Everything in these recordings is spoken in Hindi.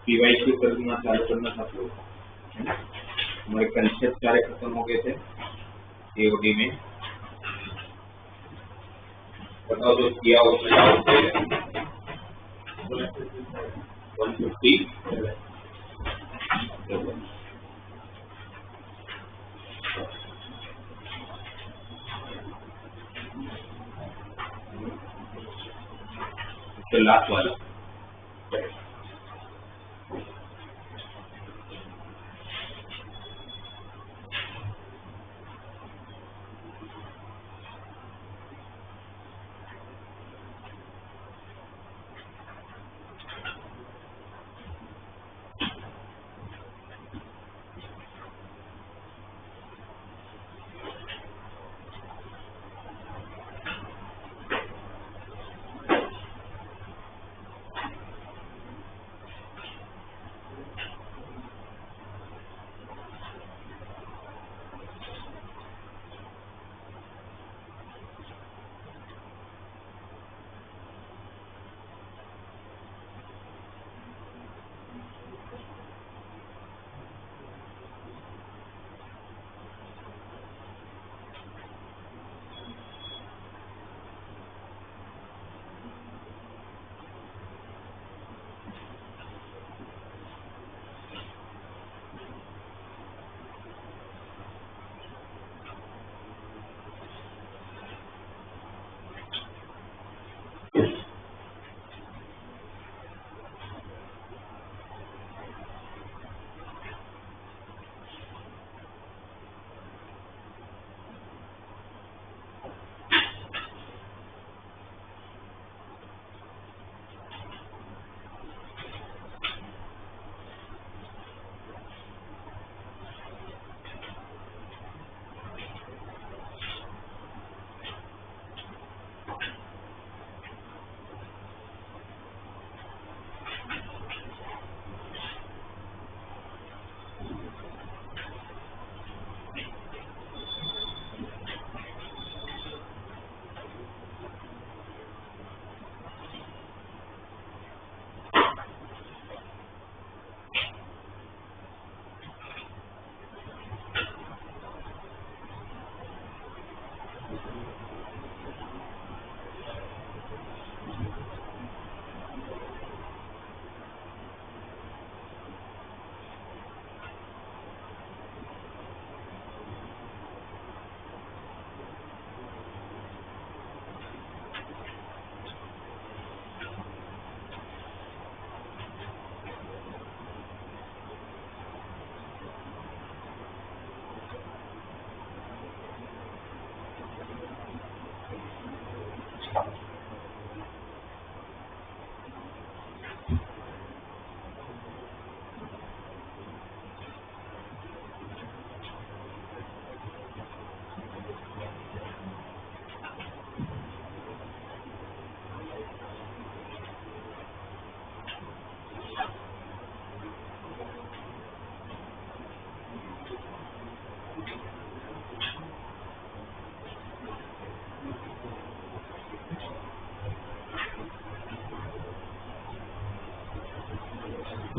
पीवाईक्यू करना चालू करना था तो हमारे कंसेप्ट सारे खत्म हो गए थे एओडी में। बताओ जो किया उसमें डाउट है 150 तो लास्ट वाला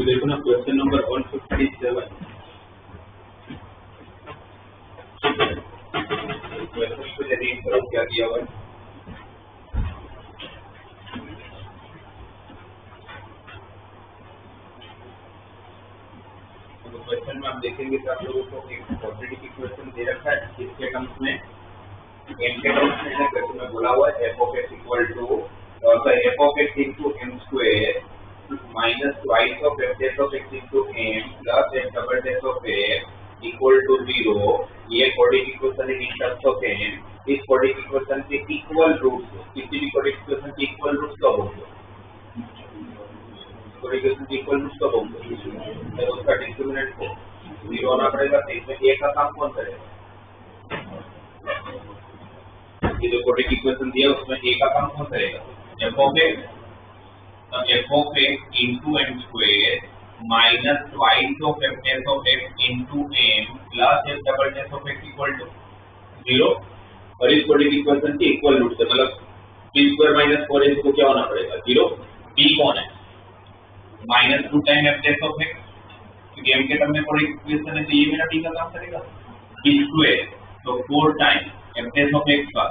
तो देखो ना क्वेश्चन नंबर 157 क्या दिया हुआ है। तो क्वेश्चन में आप देखेंगे कि आप लोगों को एक क्वाड्रेटिक इक्वेशन दे रखा है जिसके टर्म्स में m के टर्म्स में क्वेश्चन में बोला हुआ है f of x equal to f of x into m square minus twice of f dash of x into m plus f double dash of x equal to 0। ये क्वाड्रेटिक इक्वेशन है इन टर्म्स ऑफ m। इस क्वाड्रेटिक इक्वेशन के इक्वल रूट्स, किसी भी क्वाड्रेटिक इक्वेशन के इक्वल रूट्स कब होंगे? क्वाड्रेटिक इक्वेशन के इक्वल रूट्स कब होंगे? तो उसका डिटरमिनेंट को 0 होना पड़ेगा। तो इसमें a का काम कौन करेगा? ये जो क्वाड्रेटिक इक्वेशन दिया उसमें a का काम कौन करेगा? f of x, f of x into m square minus twice of f dash of x into m plus f double dash of x equal to 0। और इस क्वाड्रेटिक इक्वेशन के इक्वल रूट से मतलब b स्क्वायर माइनस 4ac को क्या होना पड़ेगा? 0। b कौन है? Minus 2 time f dash of x, क्योंकि m के टर्म में क्वाड्रेटिक इक्वेशन है तो ये मेरा b का काम करेगा। b स्क्वायर तो 4 time f dash of x का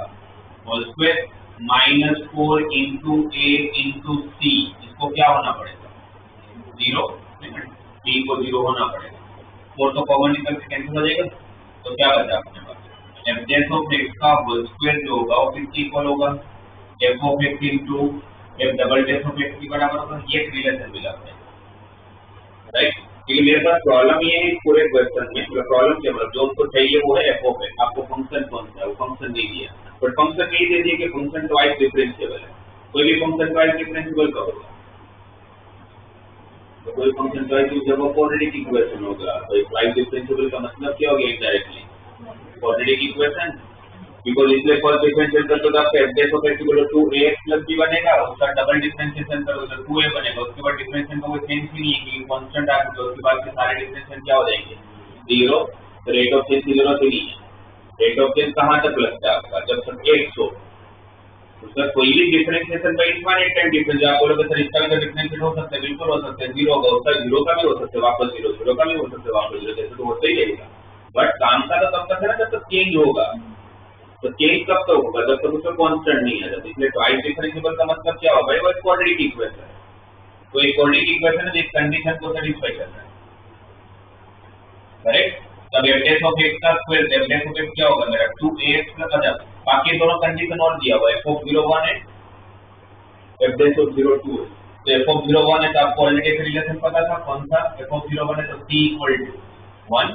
whole square minus 4 into a into c, इसको क्या होना पड़ेगा? 0। b को 0 होना पड़ेगा। 4 तो कॉमन निकल के कैंसिल हो जाएगा, तो क्या बचा अपने पास? f dash of x का होल स्क्वायर जो होगा वो किसके इक्वल होगा? f of x into f double dash of x के बराबर होगा। ये रिलेशन मिला अपने, राइट। क्योंकि मेरे पास प्रॉब्लम ये है पूरे क्वेश्चन में, प्रॉब्लम क्या मतलब जो उसको चाहिए वो है f of x। आपको फंक्शन कौन सा है वो फंक्शन नहीं दिया, बट फंक्शन नहीं दे दिया कि फंक्शन ट्वाइस डिफरेंशिएबल है। कोई भी फंक्शन ट्वाइस डिफरेंशिएबल कब होगा? तो कोई फंक्शन ट्वाइस जब वो क्वाड्रेटिक इक्वेशन होगा। तो ट्वाइस डिफरेंशिएबल का मतलब क्या हो गया? इनडायरेक्टली क्वाड्रेटिक इक्वेशन, बिकॉज़ इसलिए फर्स्ट डिफरेंशिएट कर तो आपका f dash of x equal to 2ax plus b बनेगा, उसका डबल डिफरेंशिएशन करो तो 2a बनेगा। उसके बाद डिफरेंशिएशन का कोई चेंज ही नहीं है क्योंकि कांस्टेंट आ गया। उसके बाद के सारे डिफरेंशिएशन क्या हो जाएंगे? 0। तो रेट ऑफ चेंज 0 से नहीं है। रेट ऑफ चेंज कहां तक लगता है आपका? जब तक x हो। उसका कोई भी डिफरेंशिएशन का इनफाइनाइट टाइम डिफरेंस आप बोलोगे सर इसका भी डिफरेंशिएट हो सकता है, बिल्कुल हो सकता है। 0 होगा, उसका 0 का भी हो सकता है वापस 0, 0 का भी हो सकता है वापस 0, जैसे तो होता ही रहेगा। बट काम का तो तब तक है ना जब तक चेंज होगा। तो चेंज कब तक होगा? जब तक उसमें कांस्टेंट नहीं आ जाता। इसलिए ट्वाइस डिफरेंशिएबल का मतलब क्या होगा? वो क्वाड्रेटिक इक्वेशन है। तो एक क्वाड्रेटिक इक्वेशन है जिस कंडीशन को सेटिस्फाई कर रहा है, करेक्ट। तब f dash of x का square, f dash of x क्या होगा मेरा? 2ax प्लस अच्छा बाकी दोनों कंडीशन और दिया हुआ है। f of 0 1 है, f dash of 0 2 है। तो f of 0 1 है तो आपको ऑलरेडी एक रिलेशन पता था, कौन सा? f of 0 1 है तो c इक्वल टू 1,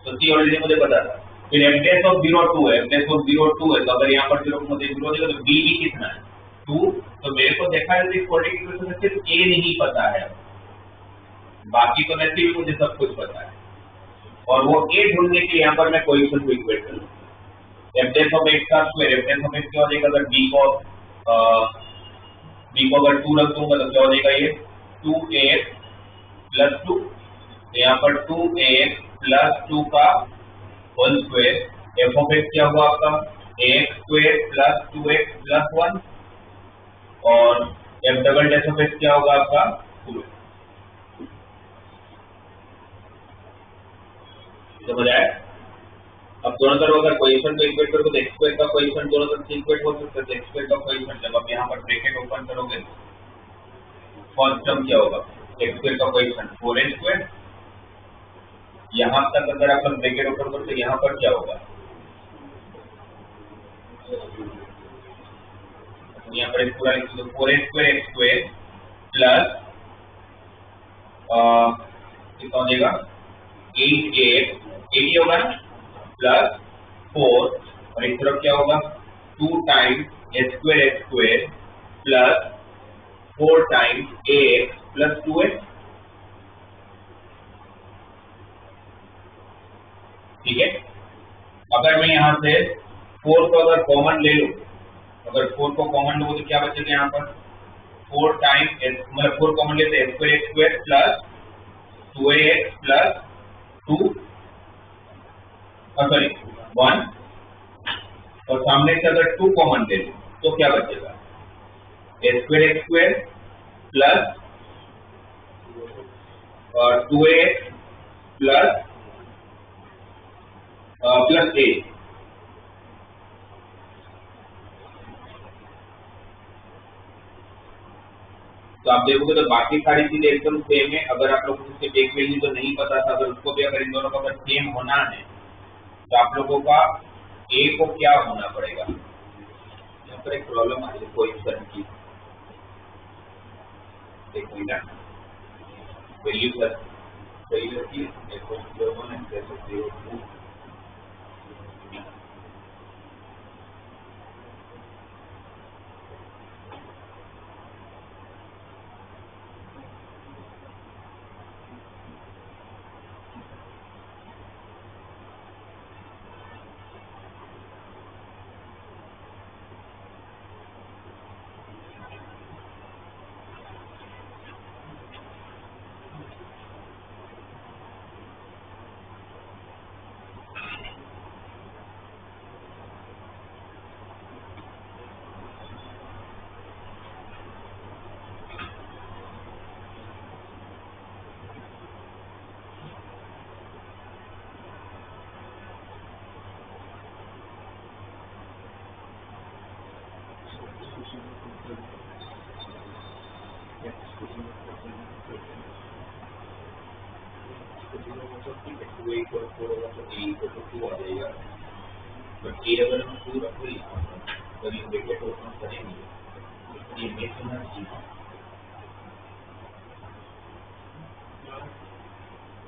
तो c ऑलरेडी मुझे पता था। फिर f dash of 0 2 है, f dash of 0 2 है तो अगर यहाँ पर 0 को मुझे 0 देगा तो b भी कितना है? 2। तो मेरे को देखा है कि क्वाड्रेटिक इक्वेशन में सिर्फ a नहीं पता है, बाकी तो वैसे भी मुझे सब कुछ पता है। और वो a ढूंढने के लिए यहाँ पर मैं कोएफिशिएंट को इक्वेट कर लूँ। f dash of x का square, f dash of x क्या हो जाएगा? अगर b को अगर 2 रख दूंगा तो क्या हो जाएगा? ये 2ax प्लस 2। तो यहाँ पर 2ax प्लस 2 का whole square. f of x क्या होगा आपका? ax square plus 2x plus 1 और f double dash of x क्या होगा आपका? 2। समझ आया? अब दोनों तरफ अगर कोएफिशिएंट को इक्वेट करो तो x स्क्वायर का कोएफिशिएंट दोनों तरफ इक्वेट हो सकता है। x स्क्वायर का कोएफिशिएंट जब आप यहाँ पर ब्रैकेट ओपन करोगे फर्स्ट टर्म क्या होगा? x स्क्वायर का कोएफिशिएंट 4a स्क्वायर। यहाँ तक अगर आप ब्रैकेट ओपन करो तो यहाँ पर क्या होगा? यहाँ पर पूरा लिख दो 4a square x square plus कितना हो जाएगा? 8ax, 8 होगा ना, प्लस 4 और इस तरफ क्या होगा? 2 times a square x square plus 4 times ax plus 2x। ठीक है। अगर मैं यहाँ से 4 को अगर कॉमन ले लूं, अगर 4 को कॉमन लूं तो क्या बचेगा यहाँ पर? 4 टाइम्स मतलब 4 कॉमन लेते हैं x square plus 2ax plus 2 sorry 1 और सामने से अगर 2 कॉमन ले लूं तो क्या बचेगा? a square x square plus 2x plus plus a। तो आप देखोगे तो बाकी सारी चीजें एकदम सेम है। अगर आप लोगों को सिर्फ एक वैल्यू तो नहीं पता था, अगर उसको भी अगर इन दोनों का अगर सेम होना है तो आप लोगों का a को क्या होना पड़ेगा। यहाँ पर एक प्रॉब्लम आ रही है कोएफिशिएंट की, एक मिनट, वैल्यू सर सही रहती है f(1) बट ये अगर हम टू रखो अगर ये ब्रैकेट ओपन करेंगे ये मेक होना चाहिए।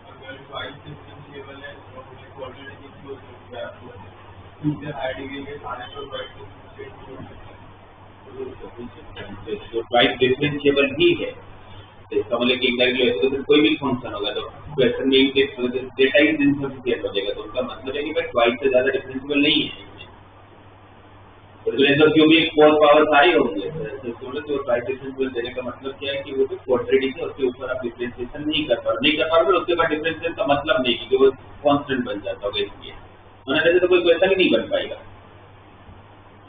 अगर वाइज डिफरेंशिएबल है तो मुझे क्वाड्रेटिक इक्वेशन हो सकता है आपको सीधे हाई डिग्री के आने पर वाइज डिफरेंशिएबल ही है। इसका मतलब कि इनडायरेक्टली तो कोई भी फंक्शन होगा तो क्वेश्चन में डेटा ही इनसफिशिएंट हो जाएगा। तो उसका मतलब है कि भाई ट्वाइस से ज्यादा डिफरेंशिएबल नहीं है। तो क्योंकि फोर पावर सारी होंगे तो ट्वाइस डिफरेंशिएबल देने का मतलब क्या है कि वो तो क्वाड्रेटिक है, उसके ऊपर आप डिफरेंशिएशन नहीं कर पाओगे उसके बाद डिफरेंशिएशन का मतलब नहीं कि वो कांस्टेंट बन जाता होगा इसलिए, वरना वैसे तो कोई क्वेश्चन ही नहीं बन पाएगा,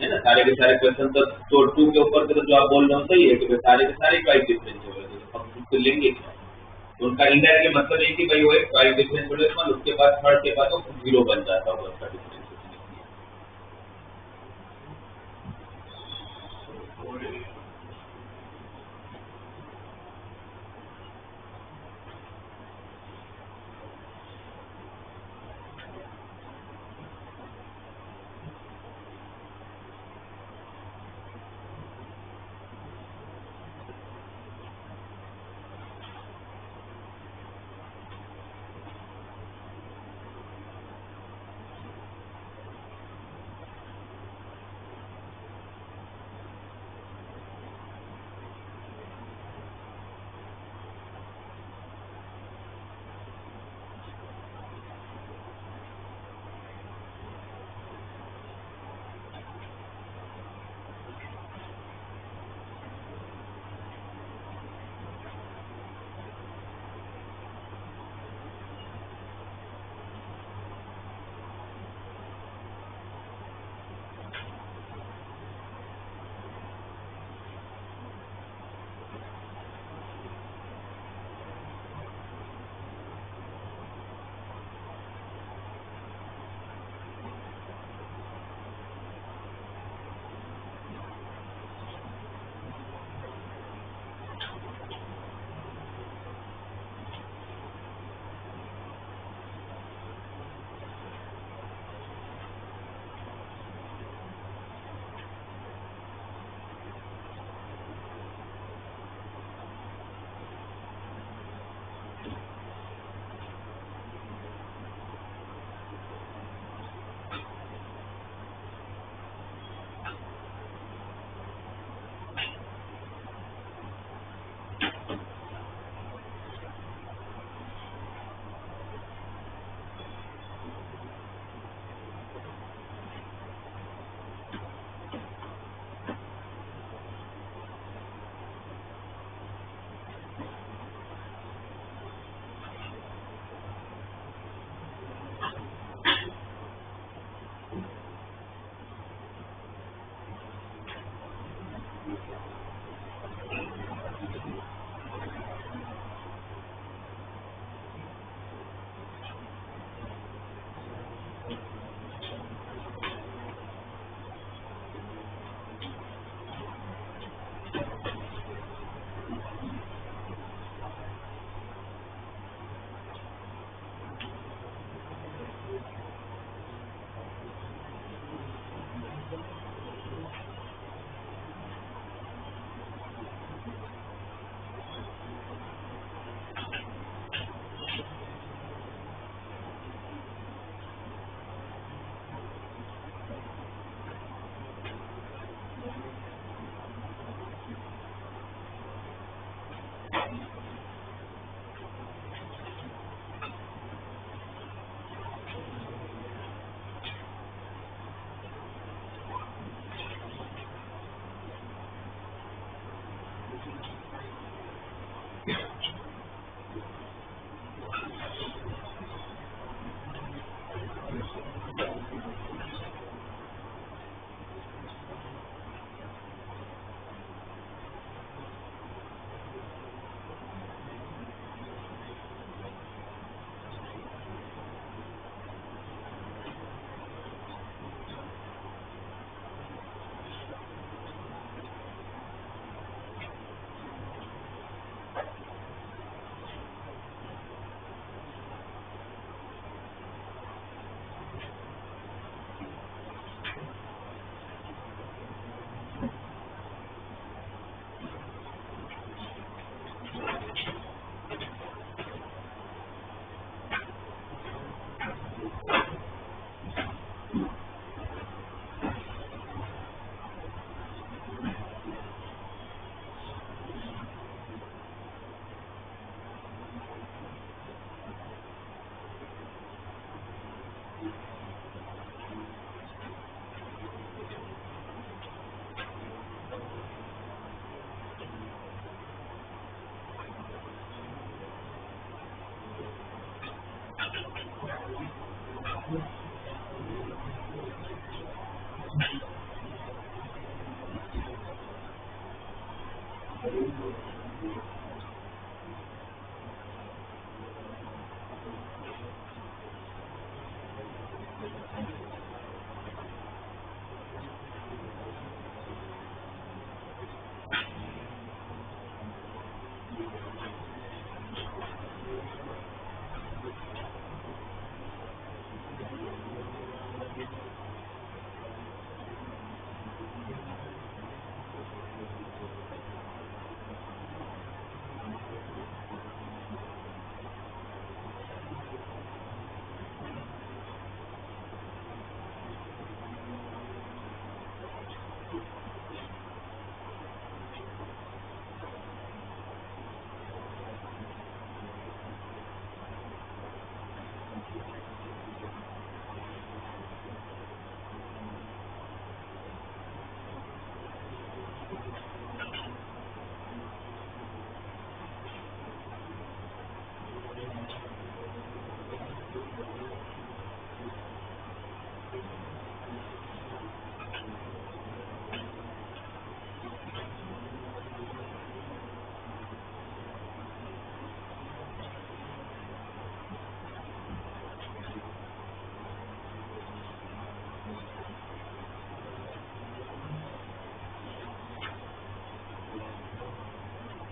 है ना। सारे के सारे क्वेश्चन तो टू के ऊपर तो जो आप बोल रहे हो सही है कि सारे के सारे ट्वाइस डिफरेंशिएबल है तो हम उसको लेंगे क्या। तो उनका इनडायरेक्टली मतलब है कि भाई वो एक ट्वाइस डिफरेंशिएबल उसके बाद थर्ड के बाद तो जीरो बन जाता होगा उसका डिफरेंशिएशन।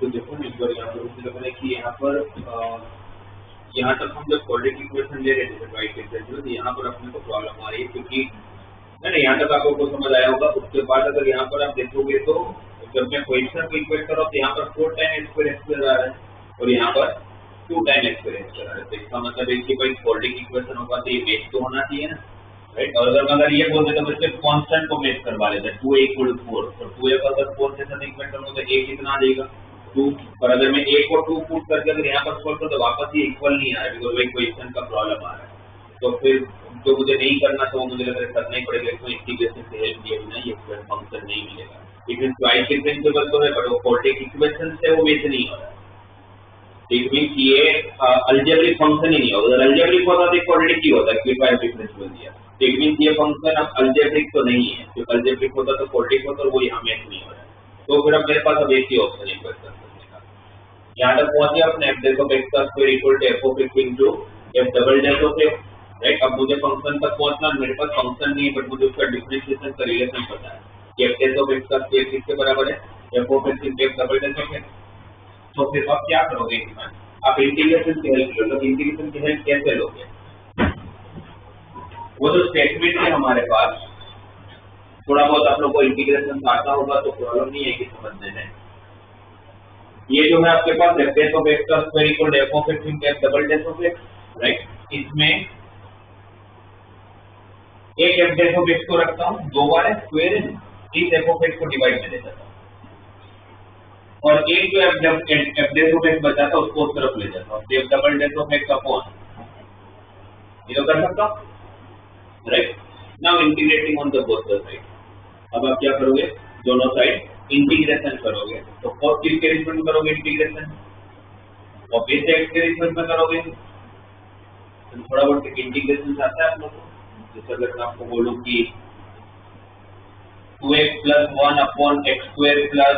तो देखो इस बार यहाँ पर मुझे लग रहा है कि यहाँ तक हम जब क्वाड्रेटिक इक्वेशन ले रहे थे राइट एक्सेप्शन तो यहाँ पर अपने को प्रॉब्लम आ रही है क्योंकि नहीं यहाँ तक आपको समझ आया होगा। उसके बाद अगर यहाँ पर आप देखोगे तो जब मैं क्वेश्चन को इक्वेट कर रहा हूँ तो यहाँ पर 4 टाइम एक्सपीरियंस आ रहा है और यहाँ पर 2 टाइम एक्सपीरियंस आ रहा है। तो इसका मतलब है कि भाई क्वाड्रेटिक इक्वेशन होगा तो ये मैच तो होना चाहिए ना, राइट। और अगर ये बोलते तो बच्चे कांस्टेंट को मैच करवा लेते 2a = 4 और 2a का अगर 4 के साथ इक्वेट करूँ तो a कितना आ जाएगा 2। पर अगर मैं a को 2 पुट करके अगर यहाँ पर सॉल्व करूँ तो वापस ये इक्वल नहीं आ रहा है बिकॉज वही क्वेश्चन का प्रॉब्लम आ रहा है। तो फिर जो मुझे नहीं करना तो मुझे लग रहा है करना ही पड़ेगा, इसमें इंटीग्रेशन से हेल्प दिए बिना ये फंक्शन नहीं मिलेगा। लेकिन ट्वाइस डिफरेंशिएबल तो है बट वो क्वाड्रेटिक इक्वेशन से वो मैच नहीं हो रहा है। इट मींस ये अलजेब्रिक फंक्शन ही नहीं होगा। अगर अलजेब्रिक होता तो क्वाड्रेटिक ही होता है, ट्वाइस डिफरेंशिएबल दिया। इट मींस ये फंक्शन अब अलजेब्रिक तो नहीं है, जो अलजेब्रिक होता तो क्वाड्रेटिक होता और वो यहाँ मैच नहीं हो रहा है। तो फिर अब मेरे पास अब एक ही ऑप्शन है क्वेश्चन करने का। यहाँ तक पहुंचे अपने f देखो x² = f of x into f double dash of x, right. अब मुझे फंक्शन तक पहुंचना, मेरे पास फंक्शन नहीं है बट मुझे उसका डिफरेंशिएशन का रिलेशन पता है कि f डैश ऑफ x का स्क्वायर किसके बराबर है f of x into f double dash of x। तो फिर अब क्या करोगे इसमें, आप इंटीग्रेशन की हेल्प लो। तो इंटीग्रेशन की हेल्प कैसे लोगे, वो जो स्टेटमेंट है हमारे पास थोड़ा बहुत आप लोग को इंटीग्रेशन आता होगा तो प्रॉब्लम नहीं है कि समझने में। ये जो है आपके पास f डैश ऑफ x का square equal f of x into f double dash of x, right. इसमें एक f डैश ऑफ x को रखता हूँ, 2 बार है स्क्वायर है इस एफ ऑफ एक्स को डिवाइड में ले जाता हूँ और एक जो एफ डेस ऑफ एक्स बचा था उसको उस तरफ ले जाता हूँ, F double dash of x upon ये तो कर सकता हूँ, right. Now integrating on the both the side, अब आप क्या करोगे, दोनों साइड इंटीग्रेशन करोगे, तो फर्स्ट किसके रिस्पेक्ट में करोगे इंटीग्रेशन, और फिर एक्स के रिस्पेक्ट में करोगे, तो थोड़ा बहुत इंटीग्रेशन आता है आप लोगों को। जैसे अगर मैं आपको बोलूं कि 2x + 1 upon x square plus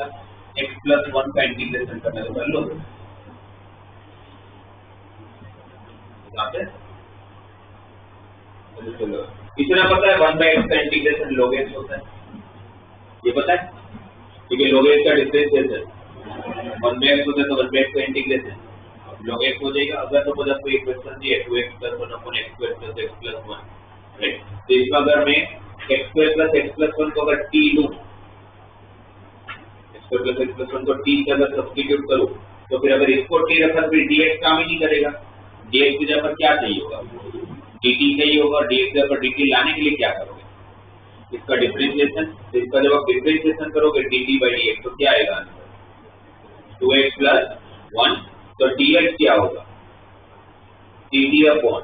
x + 1 का इंटीग्रेशन करना है तो कर लो, इतना पता है 1/x का इंटीग्रेशन log x होता है, ये पता है, ठीक है। log x का डिफरेंशिएशन 1/x होता है तो 1/x का इंटीग्रेशन log x हो जाएगा। अगर तो मतलब कोई इक्वेशन दिए 2x + 1 upon x square plus x + 1, right. तो इसमें अगर मैं x स्क्वायर प्लस x + 1 को अगर t लूं, x स्क्वायर प्लस x + 1 को t से अगर सब्स्टिट्यूट करूं तो फिर अगर इसको t रखा फिर dx काम ही नहीं करेगा, dx की जगह पर क्या चाहिए होगा, dt चाहिए होगा, dx की जगह पर dt लाने के लिए क्या करोगे, इसका डिफरेंशिएशन, तो इसका जब आप डिफरेंशिएशन करोगे dt/dx तो क्या आएगा आंसर 2x + 1, तो dx क्या होगा dt अपॉन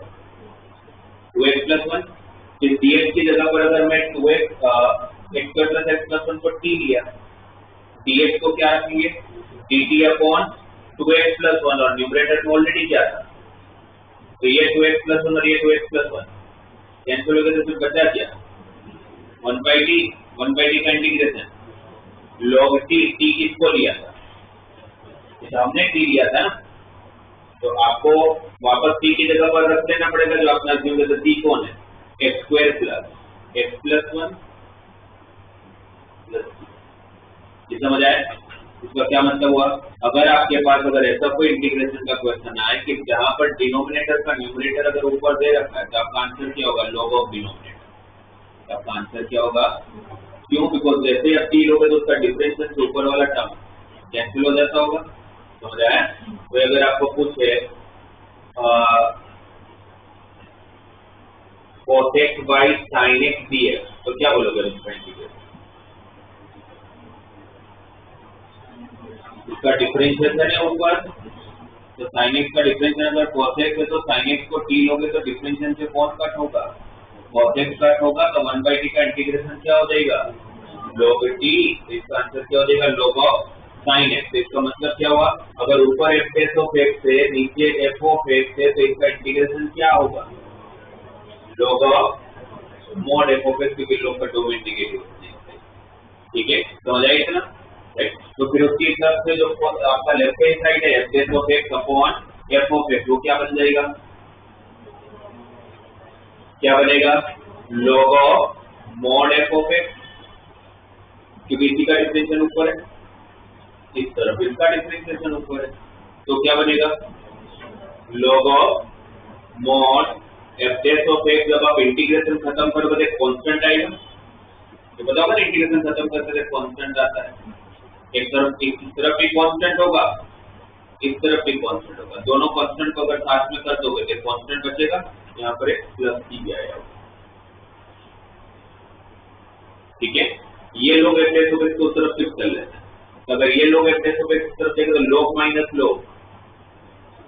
2x + 1, फिर dx की जगह पर अगर मैं 2x x square plus x + 1 को t लिया, dx को क्या रखेंगे dt अपॉन 2x + 1 और न्यूमरेटर में ऑलरेडी क्या था, तो ये 2x + 1 और ये 2x + 1 कैंसिल हो गए तो फिर बचा क्या 1/t का इंटीग्रेशन log t, t किसको लिया था, हमने t लिया था ना, तो आपको वापस t की जगह पर रख देना पड़ेगा, जो आपने अज्यूम किया था t कौन है x square plus x + 1 plus ये समझ आया। इसका क्या मतलब हुआ, अगर आपके पास अगर ऐसा कोई इंटीग्रेशन का क्वेश्चन आए कि जहां पर डिनोमिनेटर का न्यूमरेटर अगर ऊपर दे रखा है तो आपका आंसर क्या होगा log ऑफ डिनोमिनेटर, आपका आंसर क्या होगा, क्यों, बिकॉज जैसे आप t लोगे तो उसका डिफरेंशियल से ऊपर वाला टर्म कैंसिल हो जाता होगा, समझ आया। तो अगर आपको पूछे cos x by sin x dx तो क्या बोलोगे इसका इंटीग्रेशन, इसका डिफरेंशिएशन है ऊपर, तो sin x का डिफरेंशिएशन अगर cos x है तो sin x को t लोगे तो डिफरेंशिएशन से कौन कट होगा, cos x कट होगा, तो 1/t का इंटीग्रेशन क्या हो जाएगा log t, इसका आंसर क्या हो जाएगा log ऑफ sin x। इसका मतलब क्या हुआ, अगर ऊपर f ऑफ x है नीचे f ऑफ x है तो इसका इंटीग्रेशन क्या होगा log of mod f of x, क्योंकि log का डोमेन नेगेटिव है, ठीक है, समझ आया इतना, राइट। तो फिर उसकी तरफ से जो आपका लेफ्ट हैंड साइड है f of x upon f of x वो क्या बन जाएगा, क्या बनेगा log of mod f of x, क्योंकि इसी का डिफरेंशिएशन ऊपर है, इस तरफ इसका डिफरेंशिएशन ऊपर है, तो क्या बनेगा log of mod f of x। जब आप इंटीग्रेशन खत्म करोगे तो कांस्टेंट आएगा, तो बताओ ना इंटीग्रेशन खत्म करते कांस्टेंट आता है, एक तरफ भी कांस्टेंट होगा, इस तरफ भी कांस्टेंट होगा, दोनों कांस्टेंट को अगर साथ में कर दोगे तो कांस्टेंट बचेगा, यहाँ पर एक प्लस t भी आएगा, ठीक है। ये लोग f ऑफ x को उस तरफ शिफ्ट कर लेते हैं, तो अगर ये लोग f ऑफ x की तरफ देखें तो log माइनस log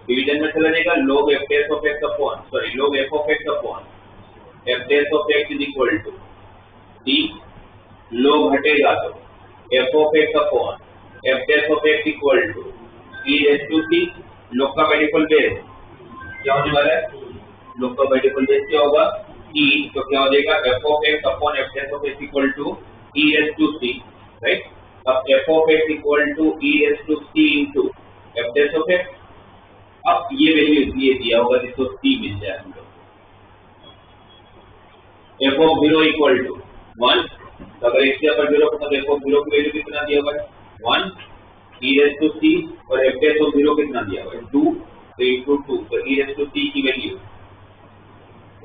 डिवीजन में चला जाएगा, log f of x upon log f of x upon f of x is equal to t, log हटेगा तो f of x upon f of x equal to e raise to c, log का मल्टीपल बेस क्या होने वाला है, log का मल्टीपल बेस क्या होगा e, तो क्या हो जाएगा f of x upon f of x equal to e raise to c, right. अब f of x equal to e raise to c into f of x, अब ये वैल्यू इसलिए दिया होगा जिसको c मिल जाए हम लोग, f ऑफ 0 इक्वल टू 1, तो अगर इसके ऊपर 0 तो f ऑफ 0 की वैल्यू कितना दिया हुआ है 1, e रेज़ टू c और f ऑफ 0 कितना दिया हुआ है 2, तो इनटू 2, तो e रेज़ टू c की वैल्यू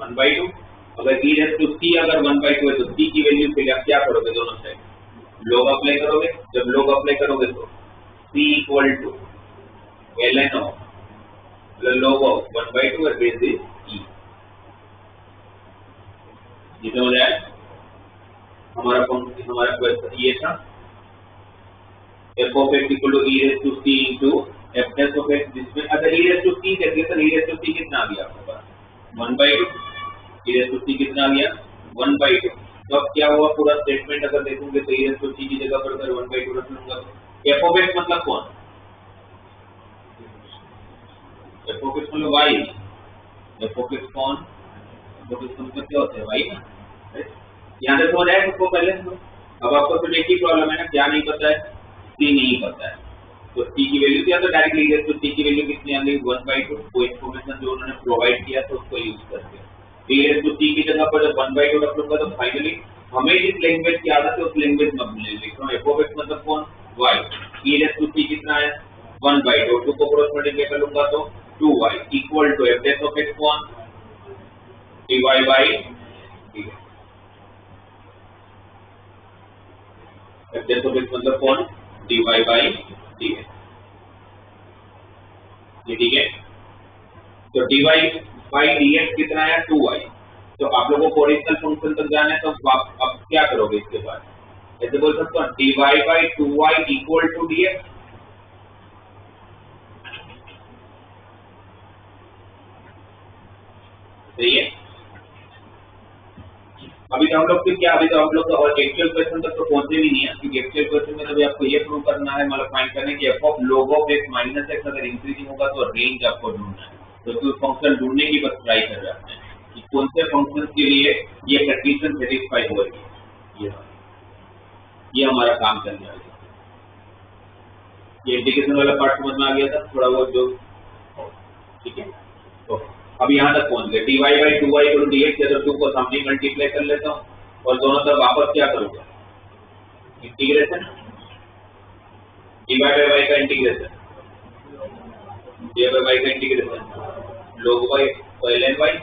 1/2, अगर e रेज़ टू c अगर 1/2 है तो c की वैल्यू फिर आप क्या करोगे, दोनों साइड log अप्लाई करोगे, जब log अप्लाई करोगे तो c equal to ln of log of 1/2 और बेस इज e, ये समझ आया। हमारा क्वेश्चन ये था f of x equal to e raised to c into f dash of x, जिसमें अगर e raised to c कहते हैं तो e raised to c कितना आ गया आपके पास 1/2, e raised to c कितना आ गया 1/2। तो अब क्या हुआ पूरा स्टेटमेंट अगर देखोगे तो e raised to c की जगह पर अगर 1/2 रख लूंगा तो f of x मतलब कौन, f of x मतलब y, f of x कौन, f of x मतलब क्या होता है y ना, यहाँ तक समझ आया सबको पहले। अब आपको फिर एक ही प्रॉब्लम है ना, क्या नहीं पता है, c नहीं पता है, तो c की वैल्यू क्या, तो डायरेक्टली लीजिए, तो c की वैल्यू कितनी आ गई 1/2, वो इन्फॉर्मेशन जो उन्होंने प्रोवाइड किया तो उसको यूज करके d to c की जगह पर जब 1/2 रख लूंगा तो फाइनली हमें जिस लैंग्वेज की आदत है उस लैंग्वेज में लिख रहा हूँ f of x मतलब कौन y, e to c कितना है 1/2, 2 को क्रॉस मल्टीप्लाई कर लूंगा तो 2y equal to f dash of x कौन dy by dx, f dash of x मतलब कौन dy by dx, ये ठीक है। तो dy by dx कितना है 2y, तो आप लोगों को ओरिजिनल फंक्शन तक जाना है तो आप अब क्या करोगे इसके बाद, ऐसे बोल सकते हो dy by 2y equal to dx, सही है। अभी तो हम लोग क्या, अभी तो हम लोग और एक्चुअल क्वेश्चन तक तो पहुंचे भी नहीं है, क्योंकि एक्चुअल क्वेश्चन में अभी आपको ये प्रूव करना है, मतलब फाइंड करने की f of log of x minus x अगर इंक्रीजिंग होगा तो रेंज आपको ढूंढना है, तो फंक्शन ढूंढने की बस ट्राई कर रहे हैं कि कौन से फंक्शन के लिए ये कंडीशन सेटिस्फाई हो रही है, ये हमारा काम करने वाला है। ये इंटीग्रेशन वाला पार्ट समझ में आ गया था थोड़ा बहुत जो, ठीक है। तो अब यहाँ तक पहुंच गए, dy by 2y equal to dx, जब 2 को सामने मल्टीप्लाई कर लेता हूँ और दोनों तरफ वापस क्या करूँगा इंटीग्रेशन, dy by y का इंटीग्रेशन, dy by y का integration log y ln y,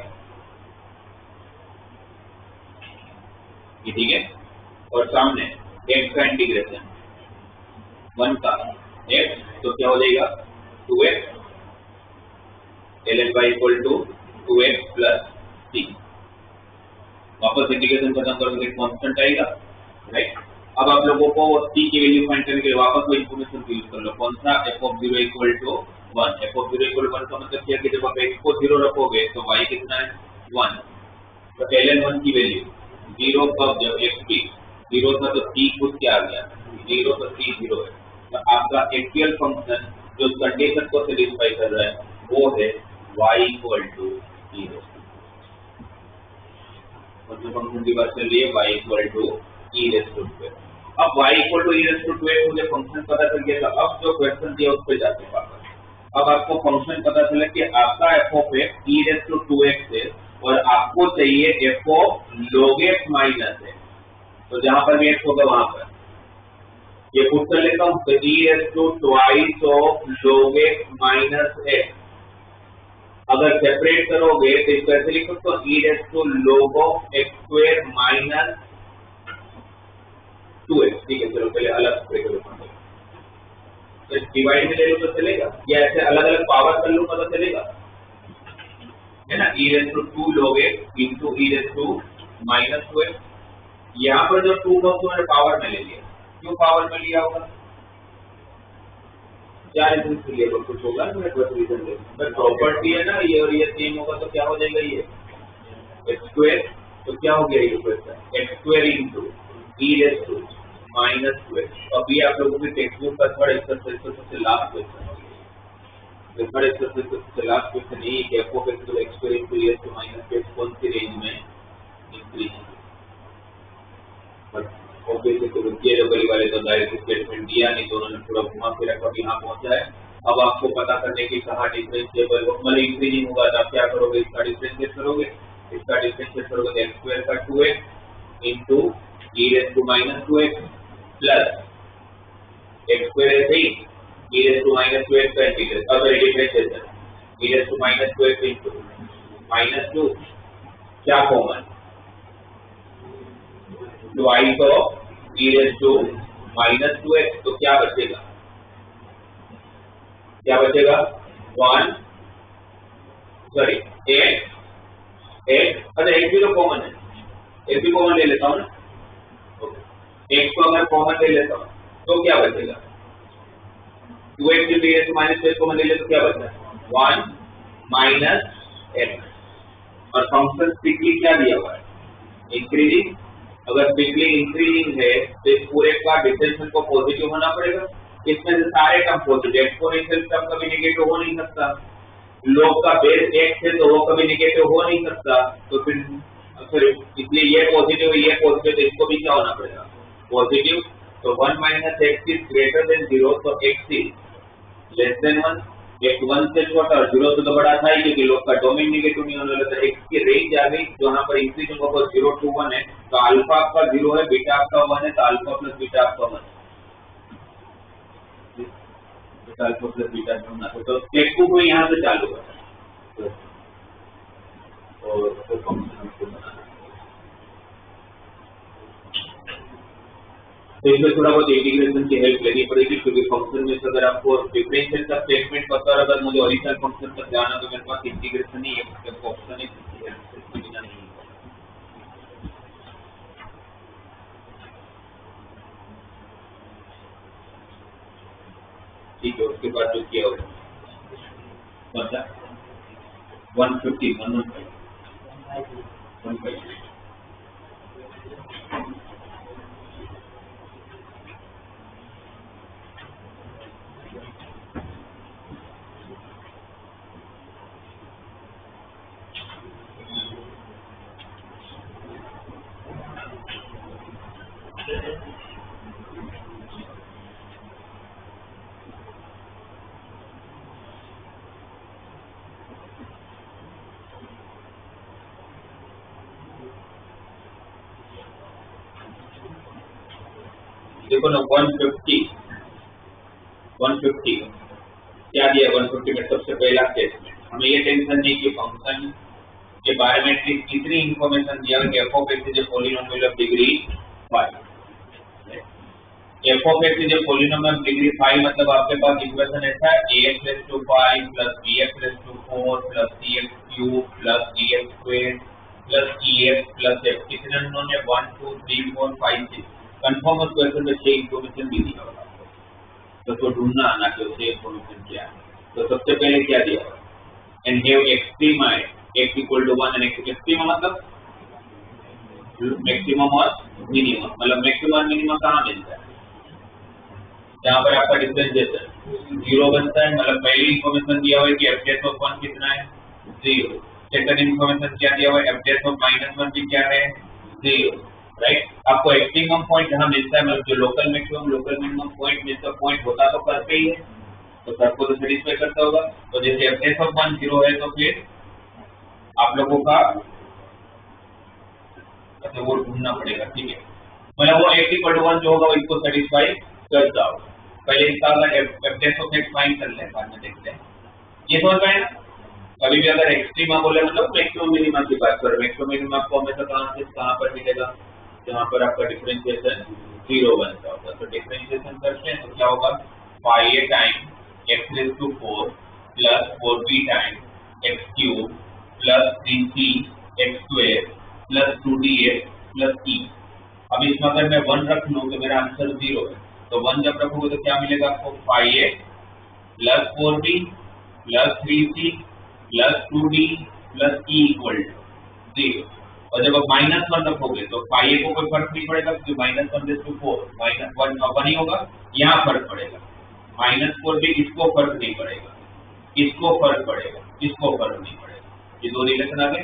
ये ठीक है, और सामने x का इंटीग्रेशन 1 का x, तो क्या हो जाएगा 2x ln y equal to 2x plus c, वापस इंटीग्रेशन खत्म करोगे कांस्टेंट आएगा, राइट। अब आप लोगों को c की वैल्यू फाइंड करने के लिए वापस वो इन्फॉर्मेशन यूज कर लो, कौन सा f of 0 equal to 1, f of 0 equal to 1 का मतलब क्या कि जब आप x को 0 रखोगे तो y कितना है 1, तो ln 1 की वैल्यू 0 कब, जब x भी 0 था तो c खुद क्या आ गया 0, तो c 0 है, तो आपका एक्चुअल फंक्शन जो कंडीशन को सेटिस्फाई कर रहा है वो है y इक्वल टू 0, मतलब फंक्शन की बात चल रही है y equal to e raise to 2। अब y equal to e raise to 2 मुझे फंक्शन पता चल गया, अब जो क्वेश्चन दिया उस पे जाते हैं वापस। अब आपको फंक्शन पता चला कि आपका f of x e raise to 2x है और आपको चाहिए f of log x minus x, तो जहां पर भी x होगा वहां पर ये पुट कर लेता हूं, तो e raise to twice of log x minus x, अगर सेपरेट करोगे तो इसको ऐसे लिख सकते हो e raise to log of x square minus 2x, ठीक है। चलो पहले अलग सेपरेट करो, तो डिवाइड में ले लो तो चलेगा, या ऐसे अलग अलग पावर कर लूंगा तो चलेगा, है ना, e raise to 2 log x into e raise to minus 2x, यहाँ पर जो 2 को मैंने पावर में ले लिया, क्यों पावर में लिया होगा, क्या रीजन के लिए, कुछ होगा ना, बस रीजन ले, बस प्रॉपर्टी है ना ये, और ये सेम होगा तो क्या हो जाएगा ये x स्क्वायर, तो क्या हो गया ये question x square into e raise to minus 2x। अब ये आप लोगों के टेक्स्ट बुक का थर्ड एक्सरसाइज सबसे लास्ट क्वेश्चन है, तो थर्ड एक्सरसाइज सबसे लास्ट क्वेश्चन ये कि f ऑफ x तो x square into e raise to minus 2x कौन सी रेंज में इंक्रीज है, ऑब्वियसली तो ये जो गली वाले तो डायरेक्ट स्टेटमेंट दिया नहीं, तो उन्होंने पूरा घुमा फिरा कर यहाँ पहुंचा है। अब आपको पता करने की कहा डिफरेंशिएबल मतलब इंक्रीजिंग होगा तो आप क्या करोगे, इसका डिफरेंशिएट करोगे, इसका डिफरेंशिएट करोगे तो x स्क्वायर का 2x into e raise to minus 2x plus x square ऐसे ही e raise to minus 2x का इंटीग्रेशन, अब differentiation e raise to minus 2x into minus 2, क्या common twice of e raise to minus 2x, तो क्या बचेगा, क्या बचेगा 1 सॉरी x, अच्छा x भी तो कॉमन है, x भी कॉमन ले लेता हूँ ना, x को अगर कॉमन ले लेता हूँ तो क्या बचेगा, 2x into e minus 2x common ले ले तो क्या बचा, 1 minus x। और फंक्शन स्ट्रिक्टली क्या दिया हुआ है, इंक्रीजिंग। अगर स्ट्रिक्टली इंक्रीजिंग है तो इस पूरे का डिफरेंशियल को पॉजिटिव होना पड़ेगा। इसमें से सारे टर्म पॉजिटिव, एक्सपोनेंशियल टर्म कभी नेगेटिव हो नहीं सकता, लोग का बेस x है तो वो कभी नेगेटिव हो नहीं सकता, तो फिर इसलिए ये पॉजिटिव है, ये पॉजिटिव, तो इसको भी क्या होना पड़ेगा, पॉजिटिव। तो 1 minus x is greater than 0, तो x is less than 1, x 1 से छोटा और 0 से तो बड़ा था ही, क्योंकि लोग का डोमेन नेगेटिव नहीं होने वाला था। x की रेंज आ गई जहाँ पर इंक्रीजिंग होगा 0 to 1 है, तो अल्फा आपका 0 है, बीटा आपका 1 है, तो अल्फा प्लस बीटा आपका 1 है, अल्फा प्लस बीटा ढूंढना। तो स्टेप 2 को यहाँ से चालू करना और तो फंक्शन हमको बनाना। तो इसमें थोड़ा बहुत इंटीग्रेशन की हेल्प लेनी पड़ेगी, क्योंकि फंक्शन में अगर आपको डिफरेंशियल का स्टेटमेंट पता है, अगर मुझे ओरिजिनल फंक्शन तक जाना तो मेरे पास इंटीग्रेशन ही एक ऑप्शन है, इसके बिना नहीं। ठीक है, उसके बाद जो किया होगा 150 115 देखो ना 150 क्या दिया, 150 में सबसे पहला स्टेटमेंट। हमें ये टेंशन नहीं कि फंक्शन के बारे में कितनी इंफॉर्मेशन दिया कि f of x is a polynomial of degree 5, f of x is a polynomial of degree 5, मतलब आपके पास इक्वेशन ऐसा है ax raised to 5 plus bx raised to 4 plus cx cube plus dx square plus ex plus f। कितने उन्होंने 1 2 3 4 5 6 कंफर्म क्वेश्चन में 6 इंफॉर्मेशन दी दिया होगा आपको, तो ढूंढना आना कि उसे इंफॉर्मेशन क्या है। तो सबसे पहले क्या दिया and have extrema x equal to 1 and extrema मतलब मैक्सिमम और मिनिमम, मतलब मैक्सिमम और मिनिमम कहाँ मिलता है, जहाँ पर आपका डिफरेंशिएशन 0 बनता है। मतलब पहली इंफॉर्मेशन दिया हुआ है कि f ऑफ 1 कितना है 0, सेकंड इंफॉर्मेशन क्या दिया हुआ है f ऑफ -1 भी क्या है 0, राइट। आपको एक्सट्रीमम पॉइंट जहाँ मिलता है, मतलब जो local maximum local minimum point मिलता पॉइंट होता तो कर पे ही है, तो सबको तो सेटिस्फाई करता होगा। तो जैसे f ऑफ 1 0 है तो फिर आप लोगों का अच्छा वो ढूंढना पड़ेगा, ठीक है। मतलब वो x इक्वल टू 1 जो होगा वो इसको सेटिस्फाई करता होगा। पहले इसका अगर f ऑफ x फाइंड कर ले, बाद में देखते हैं। ये समझ में आया ना, कभी भी अगर एक्सट्रीमा बोले मतलब मैक्सिमम मिनिमम की बात करें, मैक्सिमम मिनिमम आपको हमेशा कहाँ पर मिलेगा, जहाँ पर आपका डिफरेंशिएशन 0 बनता होगा। तो डिफरेंशिएशन करते हैं तो क्या होगा 5a time x raise to 4 plus 4b time x cube plus 3c x square plus 2dx plus e। अब इसमें अगर मैं 1 रख लूँ तो मेरा आंसर 0 है, तो 1 जब रखोगे तो क्या मिलेगा आपको 5a plus 4b plus 3c plus 2d plus e equal to 0। और जब आप -1 रखोगे तो पाई को कोई फर्क नहीं पड़ेगा, क्योंकि -1/4 -1 ही होगा, यहाँ फर्क पड़ेगा। -4 भी इसको फर्क नहीं पड़ेगा, इसको फर्क पड़ेगा, इसको फर्क नहीं पड़ेगा। ये दो रिलेशन आ गए,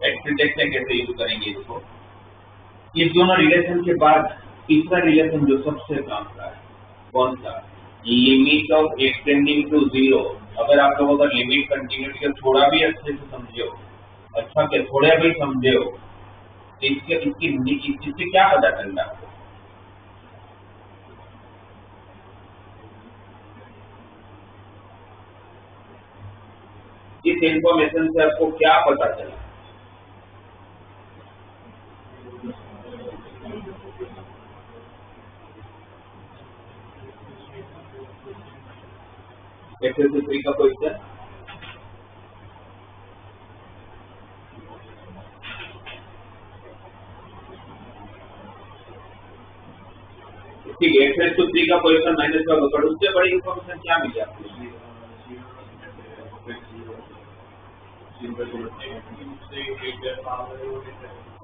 राइट। फिर देखते हैं कैसे यूज करेंगे इसको। इस दोनों रिलेशन के बाद तीसरा रिलेशन जो सबसे काम का है कौन सा, लिमिट ऑफ एक्सटेंडिंग टू 0। अगर आप लोग अगर लिमिट कंटिन्यूटी को थोड़ा भी अच्छे से समझे हो, अच्छा क्या थोड़ा भी समझे हो, इससे क्या पता चल रहा है, इस इंफॉर्मेशन से आपको क्या पता चला। एक्सरसाइज 3 का क्वेश्चन, ठीक है, x3 का पोजीशन -5 होगा, उससे बड़ी इन्फॉर्मेशन क्या मिली आपको?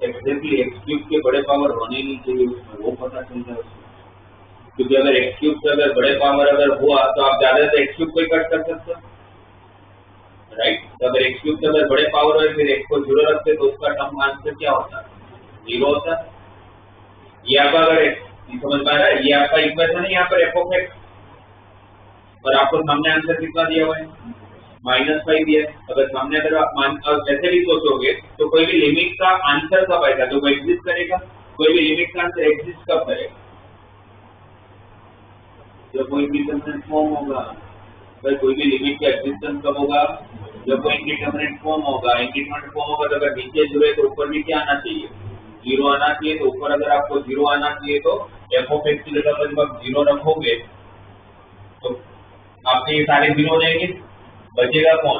एग्जैक्टली x³ के बड़े पावर होने नहीं चाहिए उसमें, वो पता चल जाए उसमें, क्योंकि अगर x³ से अगर बड़े पावर अगर हुआ तो आप ज्यादा से x³ को ही कट कर सकते हो, राइट? तो अगर x³ से अगर बड़े पावर है फिर x को 0 रखते तो उसका टर्म आंसर क्या होता है? 0 होता है। ये आपका अगर समझ पा रहा है, ये आपका इक्वेशन है यहाँ पर f(x) और आपको सामने आंसर कितना दिया हुआ है? -5 दिया है। अगर सामने अगर आप ऐसे भी सोचोगे तो कोई भी लिमिट का आंसर कब आएगा? तो वो एग्जिस्ट करेगा। कोई भी लिमिट का आंसर एग्जिस्ट कब करेगा? जब कोई इंडिटरमिनेट फॉर्म होगा। भाई कोई भी लिमिट का एग्जिस्टेंस कब होगा? जब कोई इंडिटरमिनेट फॉर्म होगा। इंडिटरमिनेट फॉर्म होगा तो अगर नीचे 0 है तो ऊपर भी क्या आना चाहिए? 0 आना चाहिए। तो ऊपर अगर आपको 0 आना चाहिए तो f(x) की जगह पर जब आप 0 रखोगे तो आपके ये सारे 0 देंगे, बचेगा कौन?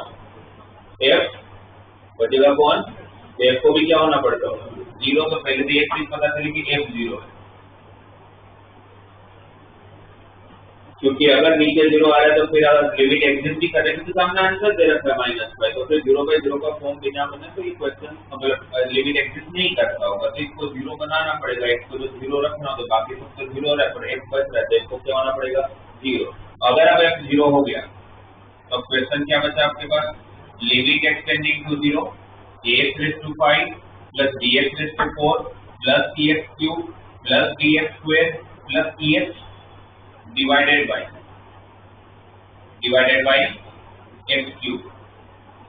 f। बचेगा कौन? f को भी क्या होना पड़ता होगा? 0। तो पहले तो एक चीज पता चली कि f 0 है, क्योंकि अगर नीचे 0 आ रहा है तो फिर अगर लिमिट एग्जिस्ट भी करेंगे तो सामने आंसर दे रखा है -5, तो फिर 0/0 का फॉर्म बिना बने तो ये क्वेश्चन मतलब लिमिट एग्जिस्ट नहीं करता होगा, तो इसको 0 बनाना पड़ेगा। x को जो 0 रखना हो तो बाकी सब तो 0 है, पर x बच रहा है तो इसको क्या होना पड़ेगा? 0। अगर अब f 0 हो गया तो क्वेश्चन क्या बचा आपके पास? Limit x tending to 0 ax5 plus bx4 plus cx3 plus dx2 plus ex divided by x³।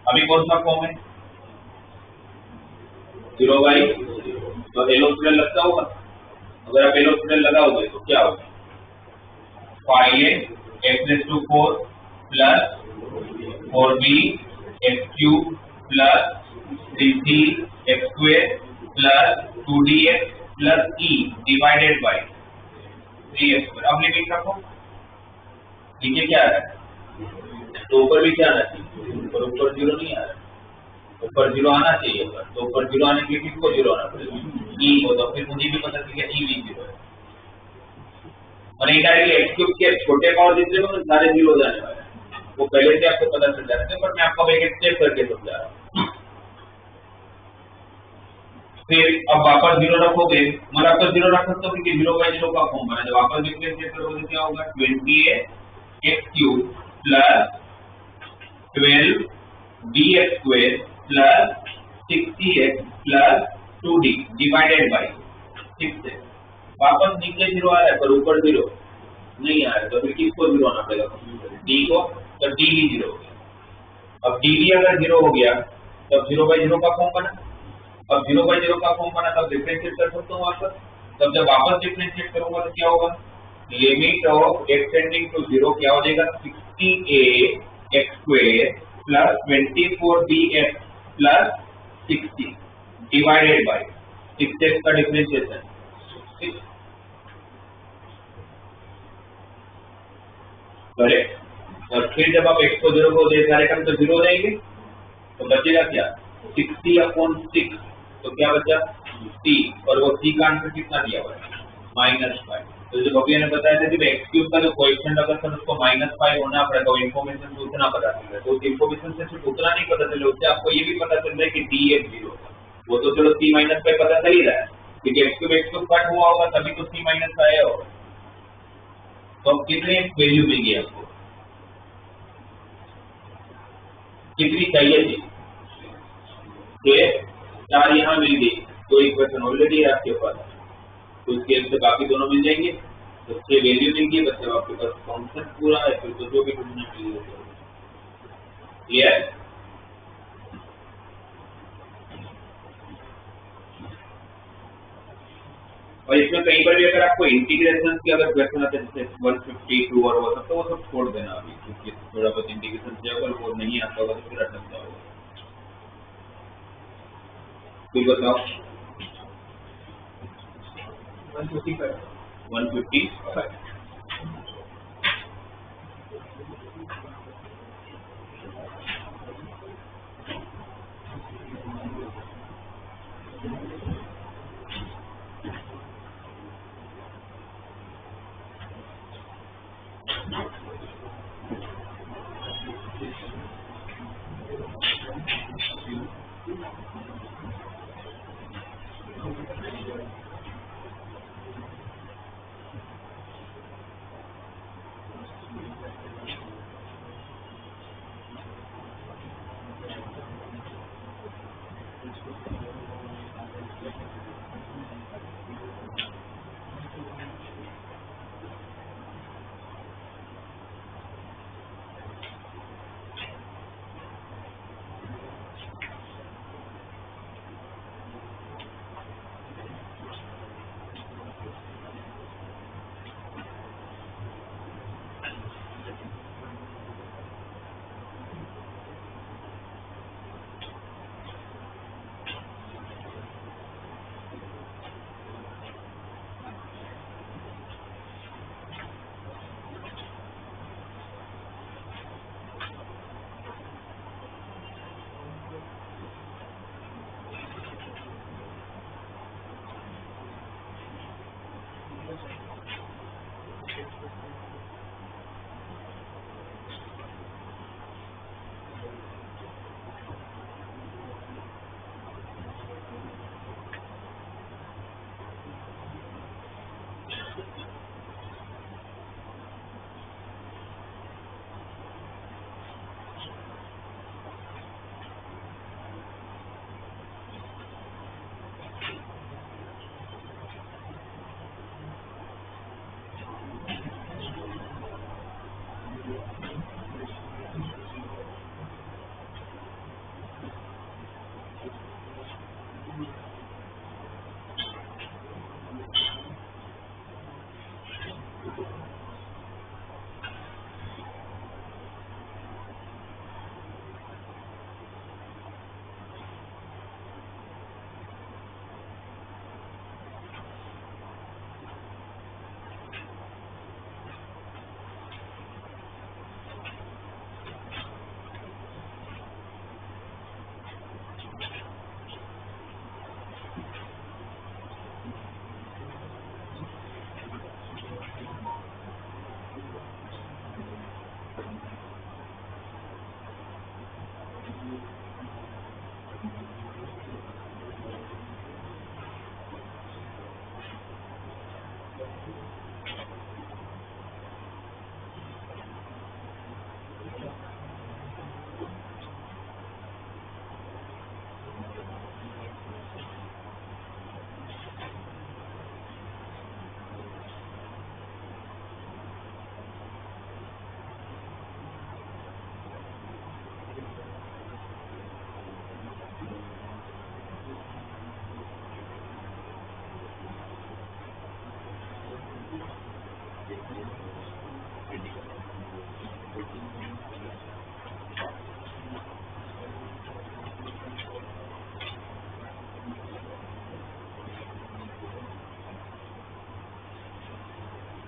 अभी कौन सा फॉर्म है? 0/0। तो एलोस्ट्रेल लगता होगा। अगर आप एलोस्ट्रेल लगाओगे तो क्या होगा? 5a x4 plus 4b x³ plus 3c x² plus 2dx plus e divided by 3x²। अब लिमिट रखो, नीचे क्या आ रहा है? तो ऊपर भी क्या आना चाहिए? ऊपर 0 नहीं आ रहा है, ऊपर 0 आना चाहिए। तो ऊपर 0 आने के लिए किसको 0 आना पड़ेगा? e को। तो फिर मुझे भी पता चल गया e भी 0 है। और इनडायरेक्टली x³ के छोटे पावर जितने होंगे सारे 0 हो जाने वाले हैं, वो पहले से आपको पता चल जाता है, पर मैं आपको एक स्टेप करके समझा रहा हूँ। फिर अब वापस 0 रखोगे, मतलब आप तो 0 रख सकते हो क्योंकि 0/0 का फॉर्म बना है। वापस डिफरेंशिएट करोगे तो क्या होगा? 20a x³ plus 12bx² plus 60x plus 2d divided by 6। वापस नीचे 0 आ रहा है पर ऊपर 0 नहीं आ रहा है, तो फिर किसको 0 आना पड़ेगा? d को। तो d भी 0 हो गया। अब d भी अगर 0 हो गया तब 0/0 का फॉर्म बना। अब 0/0 का फॉर्म बना तब डिफरेंशिएट कर सकता हूँ वापस। तब जब वापस डिफरेंशिएट करूंगा तो क्या होगा? लिमिट ऑफ एक्सटेंडिंग टू 0 क्या हो जाएगा? 60a x² plus 24bx plus 60 divided by 6x का डिफरेंशिएशन 6। करेक्ट। और फिर जब आप x को 0 को दे सारे टर्म तो 0 रहेंगे, तो बचेगा क्या? 60/6। तो क्या बचा? c। और वो c का आंसर कितना दिया हुआ है? -5। तो जो भैया ने बताया था कि x³ का जो कोएफिशिएंट अगर सर उसको -5 होना पड़ेगा तो इन्फॉर्मेशन से उतना पता चल रहा है। तो उस इन्फॉर्मेशन से सिर्फ उतना नहीं पता चल रहा, उससे आपको ये भी पता चल रहा है कि d 0 है। वो तो चलो c -5 पता चल ही रहा है, क्योंकि x³ कट हुआ होगा तभी तो c - आया होगा। तो अब कितने वैल्यू मिल गई आपको? कितनी चाहिए थी? 4 यहाँ मिल गई। तो इक्वेशन ऑलरेडी है आपके पास, तो इसके से बाकी दोनों मिल जाएंगे। तो 6 वैल्यू मिल गई, बस आपके पास फंक्शन पूरा है, फिर तो जो भी ढूंढना चाहिए। क्लियर? और इसमें कई बार भी अगर आपको इंटीग्रेशन की अगर क्वेश्चन आते हैं जैसे 152 और वो सब, तो वो सब छोड़ देना अभी, क्योंकि थोड़ा बहुत इंटीग्रेशन से अगर वो नहीं आता होगा तो फिर अटकता होगा। कोई बताओ? 155।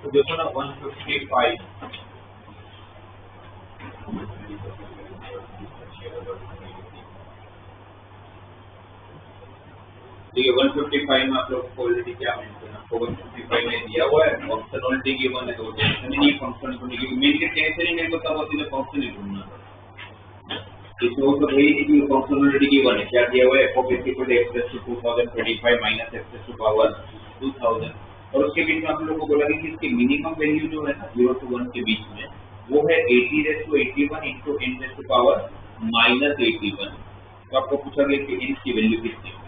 तो देखो ना 155 देखिए 155 में आप लोग को ऑलरेडी क्या मेंशन आपको 155 में दिया हुआ है फंक्शनलिटी गिवन है तो टेंशन ही नहीं फंक्शन को नहीं मेन के टेंशन ही नहीं पता होती है फंक्शन ही ढूंढना इसमें वो तो वही कि फंक्शनलिटी गिवन है क्या दिया हुआ है f of x equal to x to 2025 minus x to power 2000 और उसके बीच में आप लोगों को बोला कि इसकी मिनिमम वैल्यू जो है ना 0 to 1 के बीच में वो है 80/81 into n raised to power -81 तो आपको पूछा गया कि n की वैल्यू कितनी है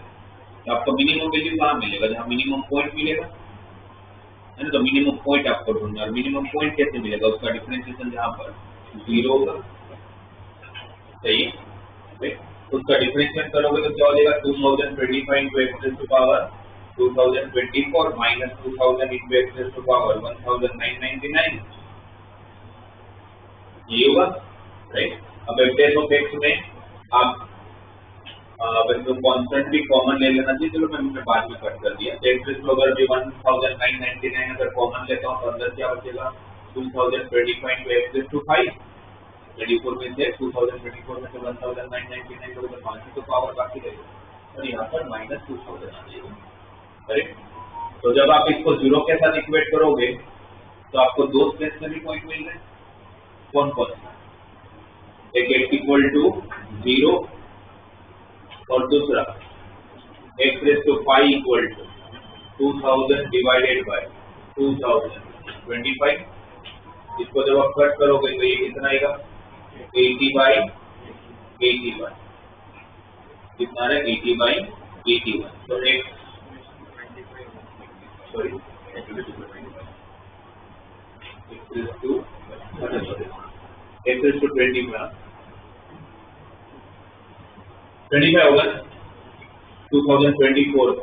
तो आपको मिनिमम वैल्यू कहाँ मिलेगा जहाँ मिनिमम पॉइंट मिलेगा है ना तो मिनिमम पॉइंट आपको ढूंढना है मिनिमम पॉइंट कैसे मिलेगा उसका डिफरेंशिएशन जहाँ पर 0 होगा सही है उसका डिफरेंशिएट करोगे तो क्या हो जाएगा 2025 into x raised to power 2024 minus 2000 into x raised to power 1999 ये हुआ राइट अब f of x में आप वैसे कांस्टेंट भी कॉमन ले लेना चाहिए चलो मैंने बाद में कट कर दिया x raised to अगर भी 1999 अगर कॉमन लेता हूँ तो अंदर क्या बचेगा 2025 into x raised to 5 24 में से 2024 में से 1999 लोगों का 5 तो पावर बाकी रहेगा और यहाँ पर -2000 आ जाएगा करेक्ट तो जब आप इसको 0 के साथ इक्वेट करोगे तो आपको दो स्टेशनरी पॉइंट मिल रहे हैं, कौन कौन सा? एक x इक्वल टू 0 और दूसरा x raise to 5 equal to 2000 divided by 2025। इसको जब आप कट करोगे तो ये कितना आएगा? 80/81। कितना है? 80/81। तो x sorry x raise to 25 होगा 2024।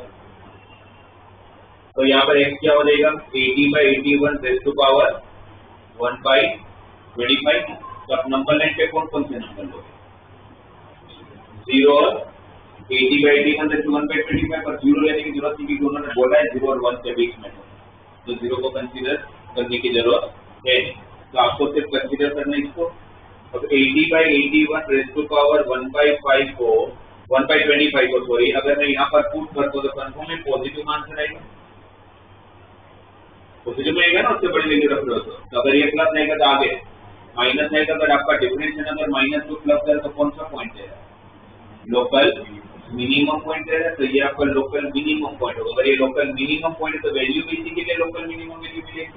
तो यहाँ पर x क्या हो जाएगा? 80/81 रेज़ टू पावर 1/25। तो आप नंबर लाइन पे कौन कौन से नंबर लोगे? 0 और 80/81 रेज़ टू 1/25 पर 0 लेने की जरूरत नहीं, क्योंकि उन्होंने बोला है 0 और 1 के बीच में, तो 0 को कंसीडर करने की जरूरत है। तो आपको सिर्फ कंसीडर करना है इसको। अब 80/81 रेज़ टू पावर 1/5 को 1/25 को सॉरी अगर मैं यहाँ पर पुट कर दूं तो कंफर्म है पॉजिटिव आंसर आएगा। पॉजिटिव रहेगा ना, उससे बड़ी वैल्यू रख लो। तो अगर ये प्लस रहेगा तो आगे माइनस रहेगा। अगर आपका डिफरेंशियल अगर माइनस टू प्लस है तो कौन सा पॉइंट है? लोकल मिनिमम पॉइंट है। तो ये आपका लोकल मिनिमम पॉइंट होगा। अगर ये लोकल मिनिमम पॉइंट है तो वैल्यू भी इसी के लिए लोकल मिनिमम वैल्यू मिलेगी।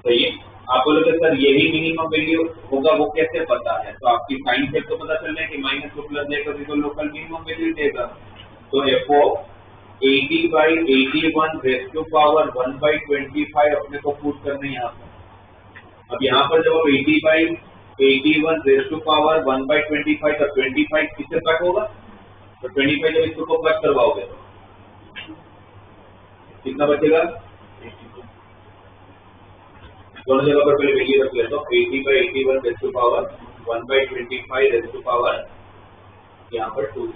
सही है। आप बोलोगे सर यही मिनिमम वैल्यू होगा, वो कैसे पता है? तो आपकी साइन से तो पता चल रहा है कि माइनस टू प्लस देगा तो लोकल मिनिमम वैल्यू देगा। तो f of 80/81 raise to power 1/25 अपने को पुट करने यहाँ पर। अब यहाँ पर जब 80/81 रेज़ टू पावर 1/25 तो 25 किससे कट होगा? तो 25 जब इसको कट करवाओगे तो कितना बचेगा? दोनों जगह पर पहले वैल्यू रख लेता हूँ। 80/81 raise to power 1/25 raise to power यहाँ पर 2।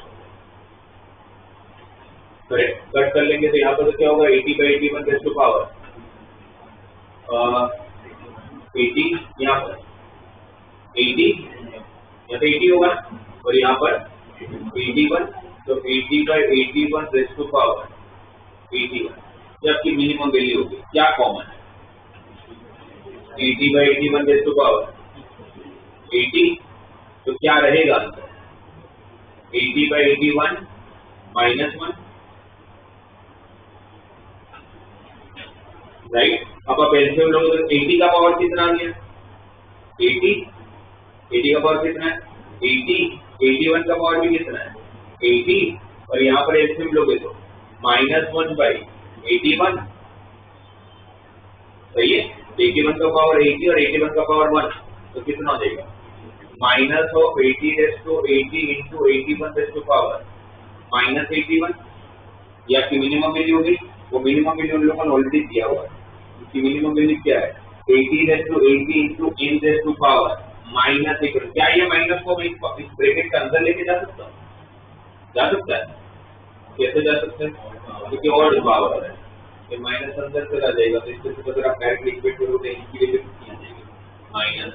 करेक्ट। कट कर लेंगे तो यहाँ पर तो क्या होगा? 80/81 रेज़ टू पावर 80 यहाँ पर 80 यहाँ पे 80 होगा और यहाँ पर 81। तो 80/81 रेज़ टू पावर 81 ये आपकी मिनिमम वैल्यू होगी। क्या कॉमन है? 80/81 रेज़ टू पावर 80। तो क्या रहेगा आंसर? 80/81 -1, राइट। अब आप एलसीएम लोगे तो 80 का पावर कितना आ गया? 80 का पावर कितना है? 80। 81 का पावर भी कितना है? 80। और यहाँ पर एलसीएम लोगे तो -1/81। सही है। 81 का पावर 80 और 81 का पावर 1 तो कितना हो जाएगा? Minus of 80 raise to 80 into 81 raise to power -81। ये आपकी मिनिमम वैल्यू होगी। वो मिनिमम वैल्यू उन लोगों ने ऑलरेडी दिया हुआ है। उसकी मिनिमम वैल्यू क्या है? 80 raise to 80 into n raise to power -1। क्या ये माइनस को इस ब्रैकेट के अंदर लेके जा सकता हूँ? जा सकता है। कैसे जा सकते हैं? क्योंकि और पावर है, ये माइनस अंदर चला जाएगा। तो इससे अगर आप डायरेक्ट इक्वेट करोगे इसकी वैल्यू कितनी आ जाएगी? -8।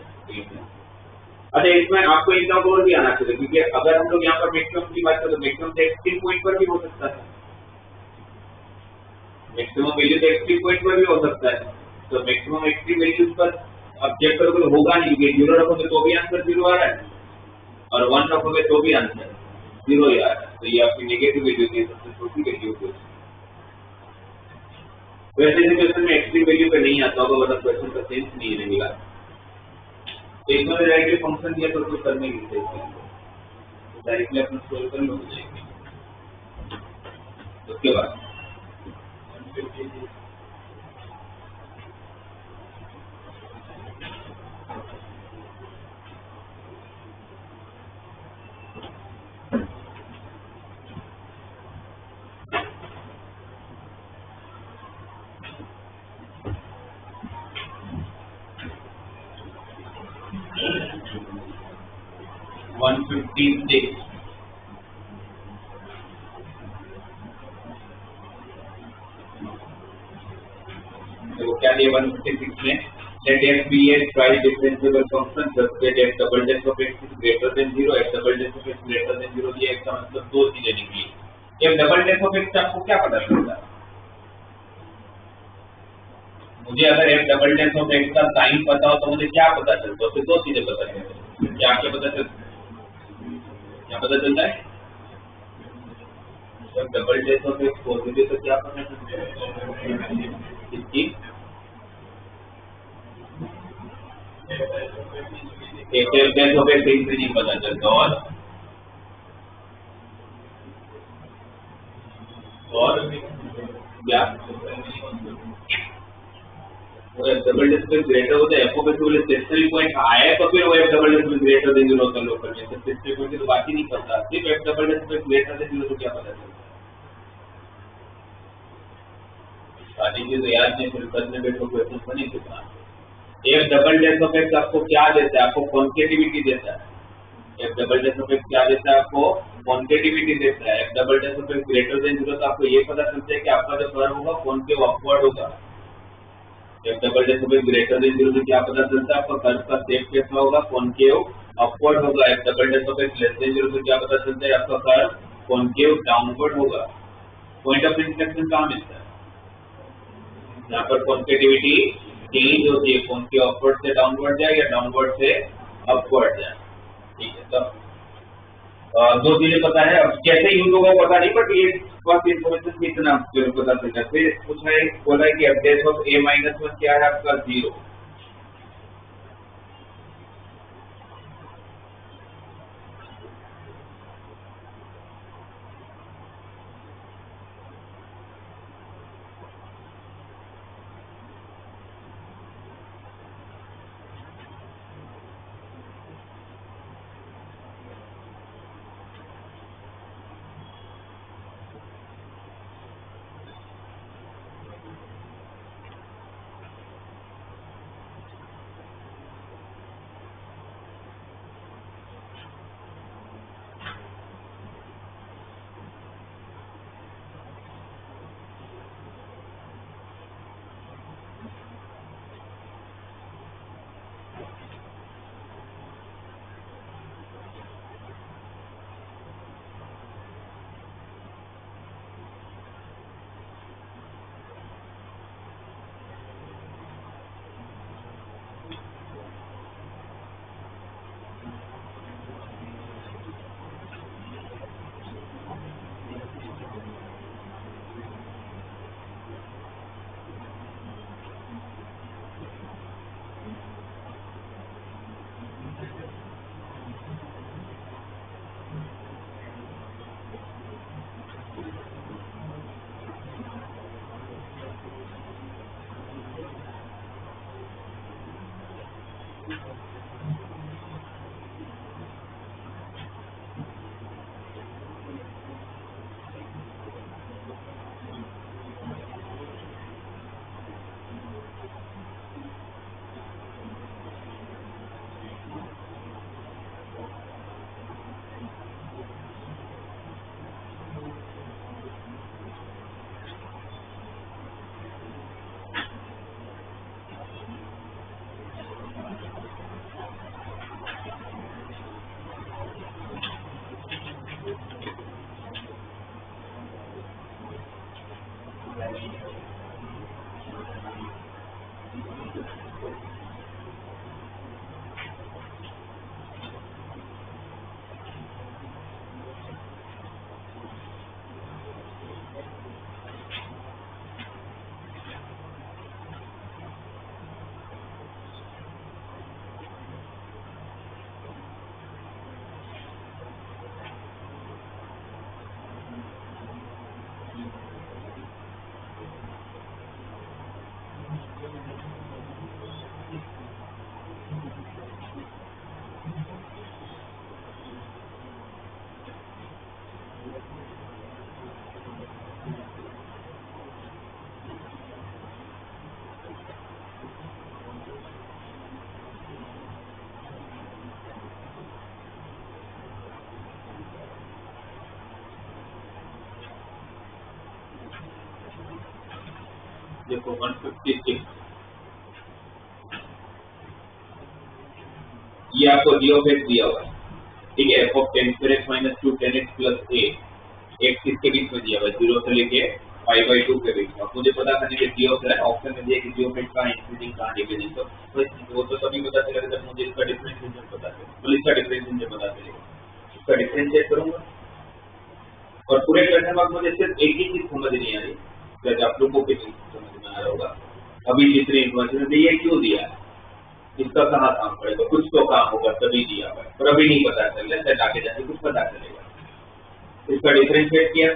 अच्छा, इसमें आपको एक डाउट और भी आना चाहिए, क्योंकि अगर हम लोग यहाँ पर मैक्सिमम की बात करें तो मैक्सिमम तो एक्सट्रीम पॉइंट पर भी हो सकता है। मैक्सिमम वैल्यू तो एक्सट्रीम पॉइंट पर भी हो सकता है। तो मैक्सिमम एक्सट्रीम वैल्यूज पर अब चेक करोगे तो होगा नहीं, क्योंकि 0 रखोगे तो भी आंसर 0 आ रहा है और 1 रखोगे तो भी आंसर 0 ही आ रहा है। तो ये आपकी नेगेटिव वैल्यू की सबसे छोटी वैल्यू होगी। वैसे क्वेश्चन में एक्सट्रीम वैल्यू पे नहीं आता होगा, मतलब क्वेश्चन का सेंस नहीं रहेगा। एक बार डायरेक्टली फंक्शन दिया तो उसको करने की डायरेक्टली अपना सोल्व कर लो जाएगी। उसके बाद क्या दिया 156 में? Let f be a twice differentiable function such that f double dash of x is greater than 0, f double dash of x greater than 0। ये इसका मतलब दो चीजें निकली। f double dash of x आपको क्या पता चलता है? मुझे अगर F double dash of X का साइन पता हो तो मुझे क्या पता चलता है? फिर दो चीजें पता चलती है। क्या क्या पता चलता है? क्या पता चलता है? जब double dash of x positive तो क्या पता चलता है? इसकी एफ डैश ऑफ एक्स नहीं पता चलता। और क्या वो एफ डबल डैश पे ग्रेटर होता है एफ ऑफ एक्स वाले स्टेशनरी पॉइंट आया तो फिर वो एफ डबल डैश पे ग्रेटर देन 0 होता है लोकल में। तो स्टेशनरी पॉइंट की तो बात ही नहीं करता, सिर्फ एफ डबल डैश पे ग्रेटर देन 0 तो क्या पता चलता है? सारी चीजें याद नहीं, फिर करने बैठो क्वेश्चन बने कितना। F double dash of x आपको क्या देता है? आपको कॉन्केटिविटी देता है। F double dash of x क्या देता है? आपको कॉन्केटिविटी देता है। F double dash of x greater than 0 तो आपको ये पता चलता है कि आपका जो कर्व होगा कॉन्केव अपवर्ड होगा। F double dash of x greater than 0 से क्या पता चलता है? आपका कर्व का शेप कैसा होगा? कॉन्केव अपवर्ड होगा। F double dash of x less than 0 से क्या पता चलता है? आपका कर्व कॉन्केव डाउनवर्ड होगा। पॉइंट ऑफ इंटरसेक्शन कहाँ मिलता है? यहाँ पर कॉन्केटिविटी चेंज होती है, कॉन्केव अपवर्ड से डाउनवर्ड जाए या डाउनवर्ड से अपवर्ड जाए। ठीक है, तो दो चीजें पता है। अब कैसे यूज होगा पता नहीं, बट ये फर्स्ट इन्फॉर्मेशन कितना पता चलता है। फिर पूछा है, बोला है कि F dash of A minus 1 क्या है? आपका 0। देखो 156 ये आपको g ऑफ x दिया हुआ है। ठीक है, f of 10 square x minus 2 10x plus a x किसके बीच में दिया हुआ है? 0 से लेके 5/2 के बीच में। मुझे पता करने के जी ऑफ है ऑप्शन में दिया कि जी ऑफ एक्स कहाँ इंक्रीजिंग कहाँ डिक्रीजिंग, तो वो तो तभी पता चलेगा जब मुझे इसका डिफरेंशिएशन पता चले, तो इसका डिफरेंशिएशन पता चलेगा, इसका डिफरेंशिएट करूंगा। और पूरे क्वेश्चन में मुझे सिर्फ एक ही चीज समझ नहीं आ रही, जैसे आप लोगों को समझ में आ रहा होगा अभी जितनी इन्फॉर्मेशन दी है क्यों दिया है, इसका कहाँ काम पड़ेगा, कुछ तो काम होगा तभी दिया हुआ है, पर अभी नहीं पता चल रहा है, आगे जाके कुछ पता चलेगा। इसका डिफरेंशिएट किया,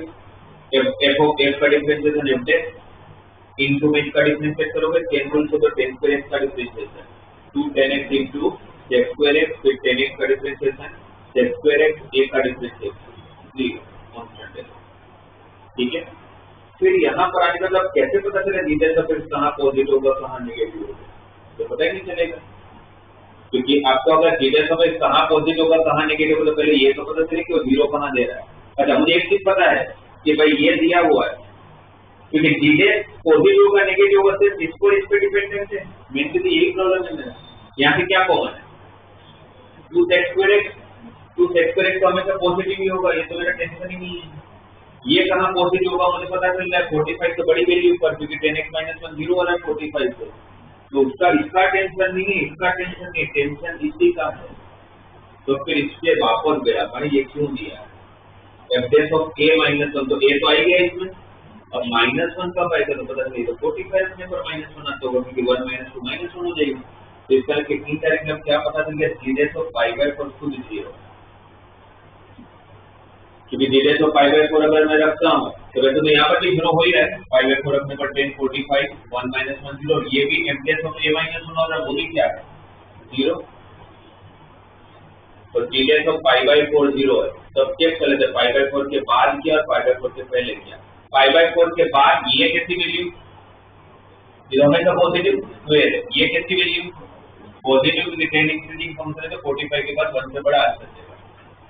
एफ ऑफ एक्स का डिफरेंशिएशन एफ डेश इनटू में इसका डिफरेंशिएट करोगे 10 रूल से, तो 10 स्क्वायर एक्स का differentiation 2 10 X into sec square X, फिर 10 एक्स का differentiation sec square X A का डिफरेंशिएशन 0 कांस्टेंट है, ठीक है। फिर यहाँ पर आने का मतलब कैसे पता चले जीते तो फिर कहाँ पॉजिटिव होगा कहाँ नेगेटिव होगा, तो पता ही नहीं चलेगा, क्योंकि आपको अगर जीते समय कहाँ पॉजिटिव होगा कहाँ नेगेटिव होगा, तो पहले ये तो पता चले कि वो 0 कहाँ दे रहा है। अच्छा मुझे एक चीज पता है कि भाई ये दिया हुआ है, क्योंकि जीते पॉजिटिव होगा नेगेटिव होगा सिर्फ इसको इस पे डिपेंडेंट है, मेन तो यही प्रॉब्लम है मेरा। यहाँ पे क्या कॉमन है 2 सेक स्क्वायर एक्स तो हमेशा पॉजिटिव ही होगा, ये तो मेरा टेंशन ही नहीं है। ये कहाँ पॉजिटिव होगा मुझे पता चल रहा है 45 तो बड़ी वैल्यू पर, क्योंकि 10x - 1 0 हो रहा है 45 से, तो उसका इसका टेंशन नहीं है, इसका टेंशन नहीं, टेंशन इसी का है। तो फिर इसके वापस गया भाई ये क्यों दिया है f dash of a - 1, तो a तो आई गया इसमें, अब -1 कब आएगा तो पता नहीं, तो 45 में पर -1 आता होगा, क्योंकि 1 - 2 -1 हो जाएगा। तो इसका कितनी तारीख में क्या पता चल गया g dash of π/4 खुद 0, क्योंकि जीते तो 5/4 अगर मैं रखता हूँ तो वैसे तो यहाँ पर भी 0 हो ही रहा है, 5/4 रखने पर 10 45 1 - 1 0, ये भी f dash of a - 1 हो रहा है, वो भी क्या है 0, तो g dash of π/4 0 है। तब चेक कर लेते 5/4 के बाद क्या और 5/4 के पहले क्या। 5/4 के बाद ये कैसी वैल्यू, ये हमेशा पॉजिटिव, तो ये कैसी वैल्यू पॉजिटिव, क्योंकि 10 इंक्रीजिंग फंक्शन है तो 45 के बाद 1 से बड़ा आ सकता है,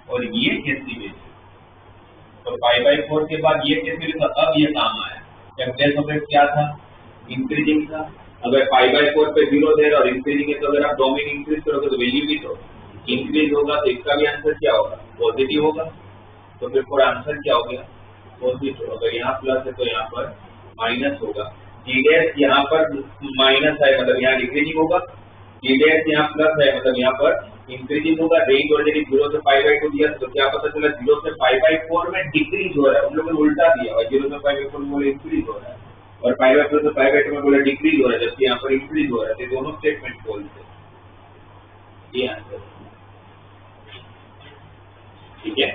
और ये कैसी वैल्यू, तो 5/4 के बाद ये कैसे लिखा, अब ये काम आया, f dash of x क्या था इंक्रीजिंग था, अगर 5/4 पे 0 दे रहा और इंक्रीजिंग है, तो अगर आप डोमेन इंक्रीज करोगे तो वैल्यू भी तो इंक्रीज होगा, तो इसका भी आंसर क्या होगा पॉजिटिव होगा, तो फिर पूरा आंसर क्या हो गया पॉजिटिव। अगर यहाँ प्लस है तो यहाँ पर माइनस होगा, g dash यहाँ पर माइनस है मतलब यहाँ डिक्रीजिंग होगा, g dash यहाँ प्लस है मतलब यहाँ पर इंक्रीजिंग होगा। रेंज ऑलरेडी 0 से 5/2 दिया, तो क्या पता चला 0 से 5/4 में डिक्रीज हो रहा है, उन लोगों ने उल्टा दिया और 0 से 5/4 में बोले इंक्रीज हो रहा है, और 5/4 से 5/2 में बोले डिक्रीज हो रहा है, जबकि यहाँ पर इंक्रीज हो रहा है, तो दोनों स्टेटमेंट फॉल्स है, ये आंसर, ठीक है।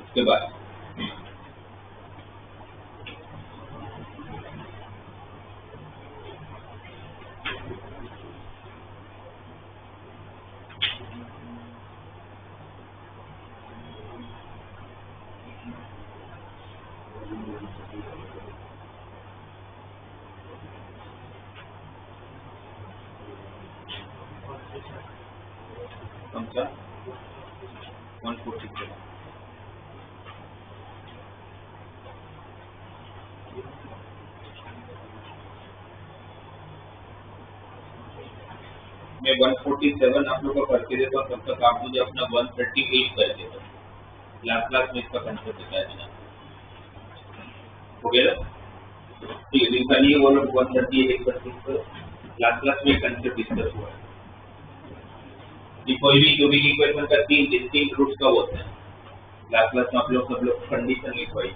उसके बाद समझा 147 मैं 147 आप लोगों को करके देता हूँ, तब तक आप मुझे अपना 138 कर देते, लास्ट में इसका कंसेप्ट बताया देना, हो गया ठीक है। जिनका नहीं वो लोग 138 कर लास्ट में कंसेप्ट डिस्कस हुआ है कि कोई भी क्यूबिक इक्वेशन का 3 डिस्टिंक्ट रूट्स कब होते हैं, लास्ट में आप लोग सब लोग कंडीशन लिखवाई,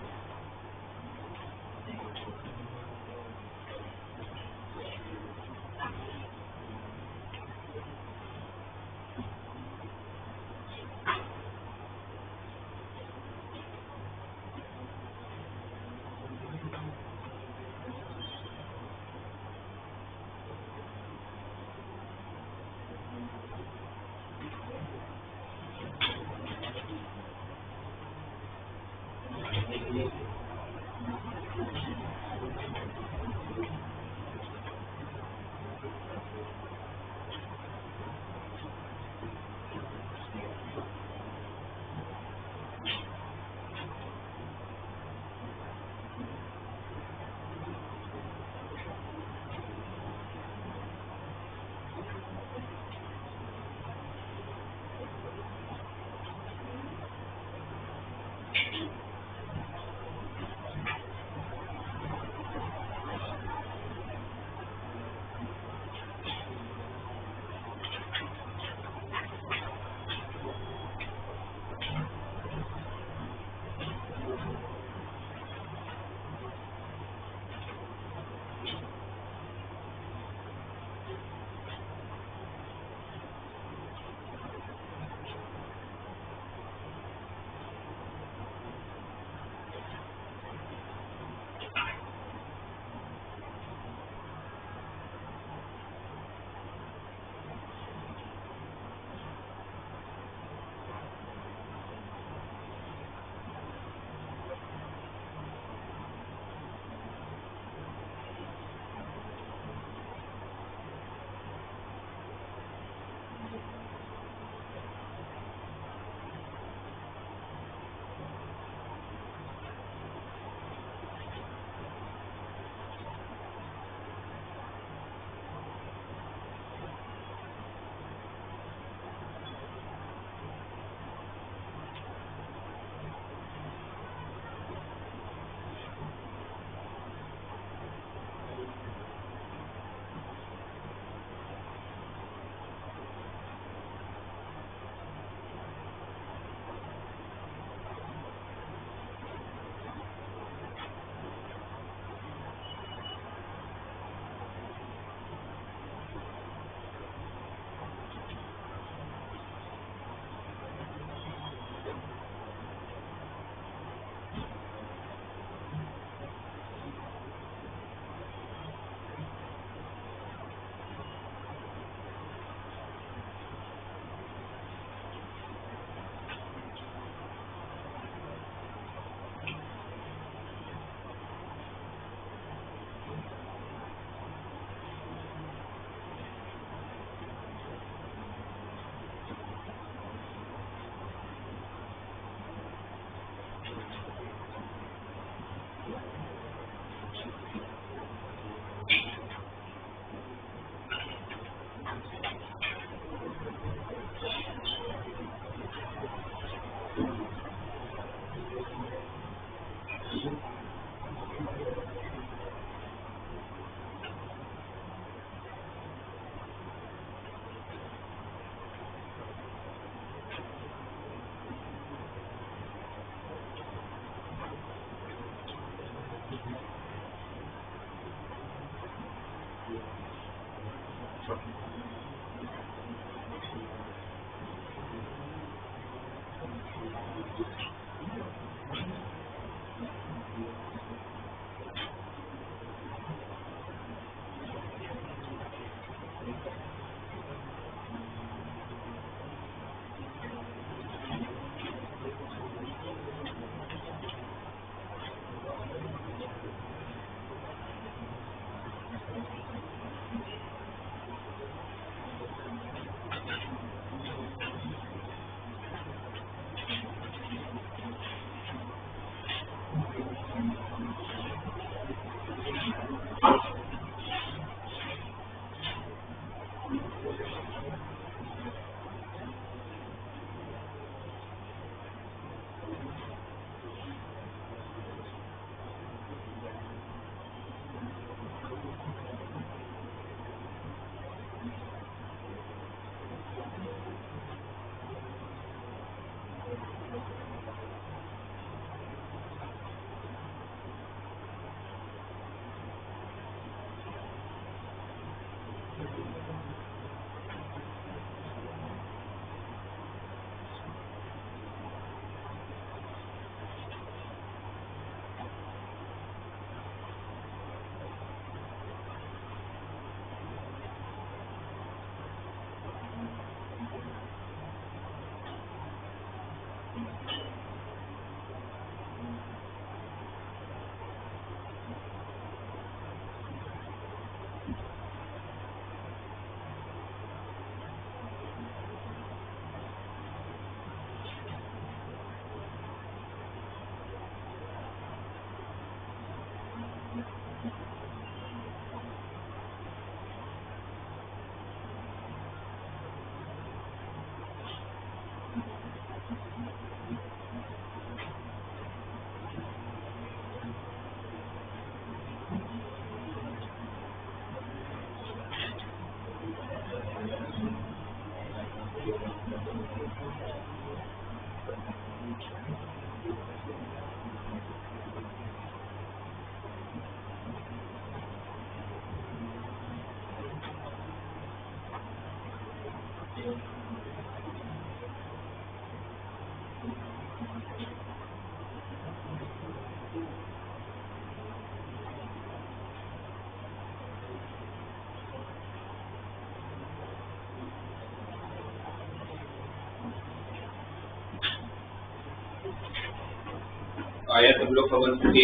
आया सब लोग खबर से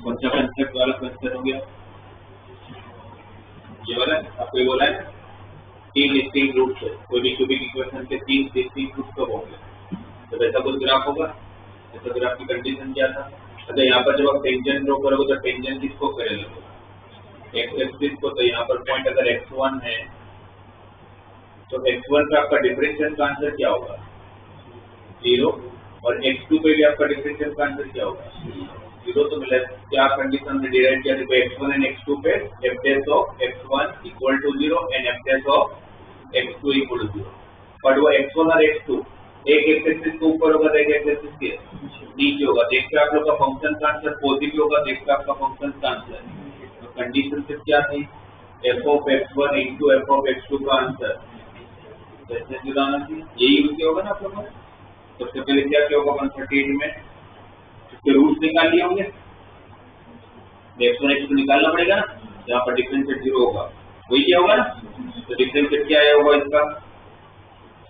कौन सा कंसेप्ट वाला क्वेश्चन हो गया? ये वाला आपको बोला है तीन डिस्टिंक्ट रूट्स है, कोई भी क्यूबिक इक्वेशन के तीन डिस्टिंक्ट रूट्स कब होंगे? तो वैसा कुछ ग्राफ होगा। ऐसा ग्राफ की कंडीशन क्या था? अच्छा, यहाँ पर जब आप टेंजेंट ड्रॉ करोगे तो टेंजेंट किसको करेगा? एक्स एक्सिस को। तो यहाँ पर पॉइंट अगर x1 है तो x1 का आपका डिफरेंशियल का आंसर क्या होगा? 0। और x2 पे भी आपका डिफरेंशियल का आंसर क्या होगा? 0। तो मिला क्या कंडीशन में डिराइव किया? देखो x1 एंड x2 पे f dash of x1 equal to 0 and f dash of x2 equal to 0। But वो x1 और x2 एक एक्स एक्सिस के ऊपर होगा, एक एक्स एक्सिस के नीचे होगा। देखते आप लोग का फंक्शन का आंसर पॉजिटिव होगा, देखते आपका फंक्शन का आंसर। तो कंडीशन फिर क्या थी? f of x1 into f of x2 का आंसर जैसे जुड़ाना चाहिए, यही यूज किया होगा ना आप लोगों ने। सबसे पहले क्या किया होगा? 138 में इसके रूट्स निकाल लिए होंगे। x1 x2 निकालना पड़ेगा ना, जहाँ पर डिफरेंशिएट 0 होगा वही क्या होगा ना। तो डिफरेंशिएट क्या आया होगा इसका?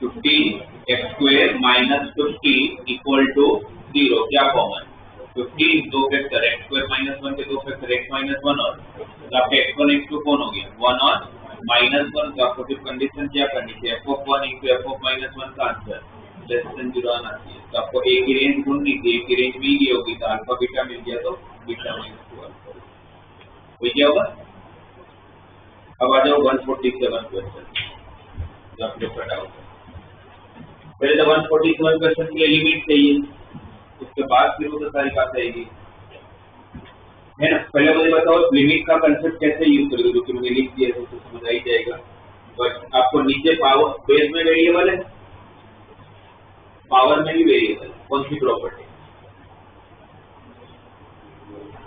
15x² minus 15 equal to 0। क्या कॉमन? 15 दो फैक्टर x² माइनस 1 के दो फैक्टर x माइनस 1 और तो आपके x1 x2 कौन हो गया? 1 और माइनस 1। तो आपको फिर कंडीशन क्या करनी चाहिए? f of 1 into f of minus 1 का आंसर लेस देन 0 आना चाहिए। तो आपको a की रेंज ढूंढनी थी, a की रेंज b की होगी तो अल्फा बीटा मिल गया, तो बीटा माइनस 2 अल्फा वही क्या होगा। अब आ जाओ 147 क्वेश्चन आप लोग का डाउट। पहले तो 147 क्वेश्चन के लिए लिमिट चाहिए, उसके बाद फिर वो तो सारी बात आएगी, है ना। पहले मुझे बताओ लिमिट का कंसेप्ट कैसे यूज करोगे, जो कि मैंने लिख दिया है तो समझ आ ही जाएगा। बट आपको नीचे पावर बेस में वेरिएबल है, पावर में भी वेरिएबल, कौन सी प्रॉपर्टी?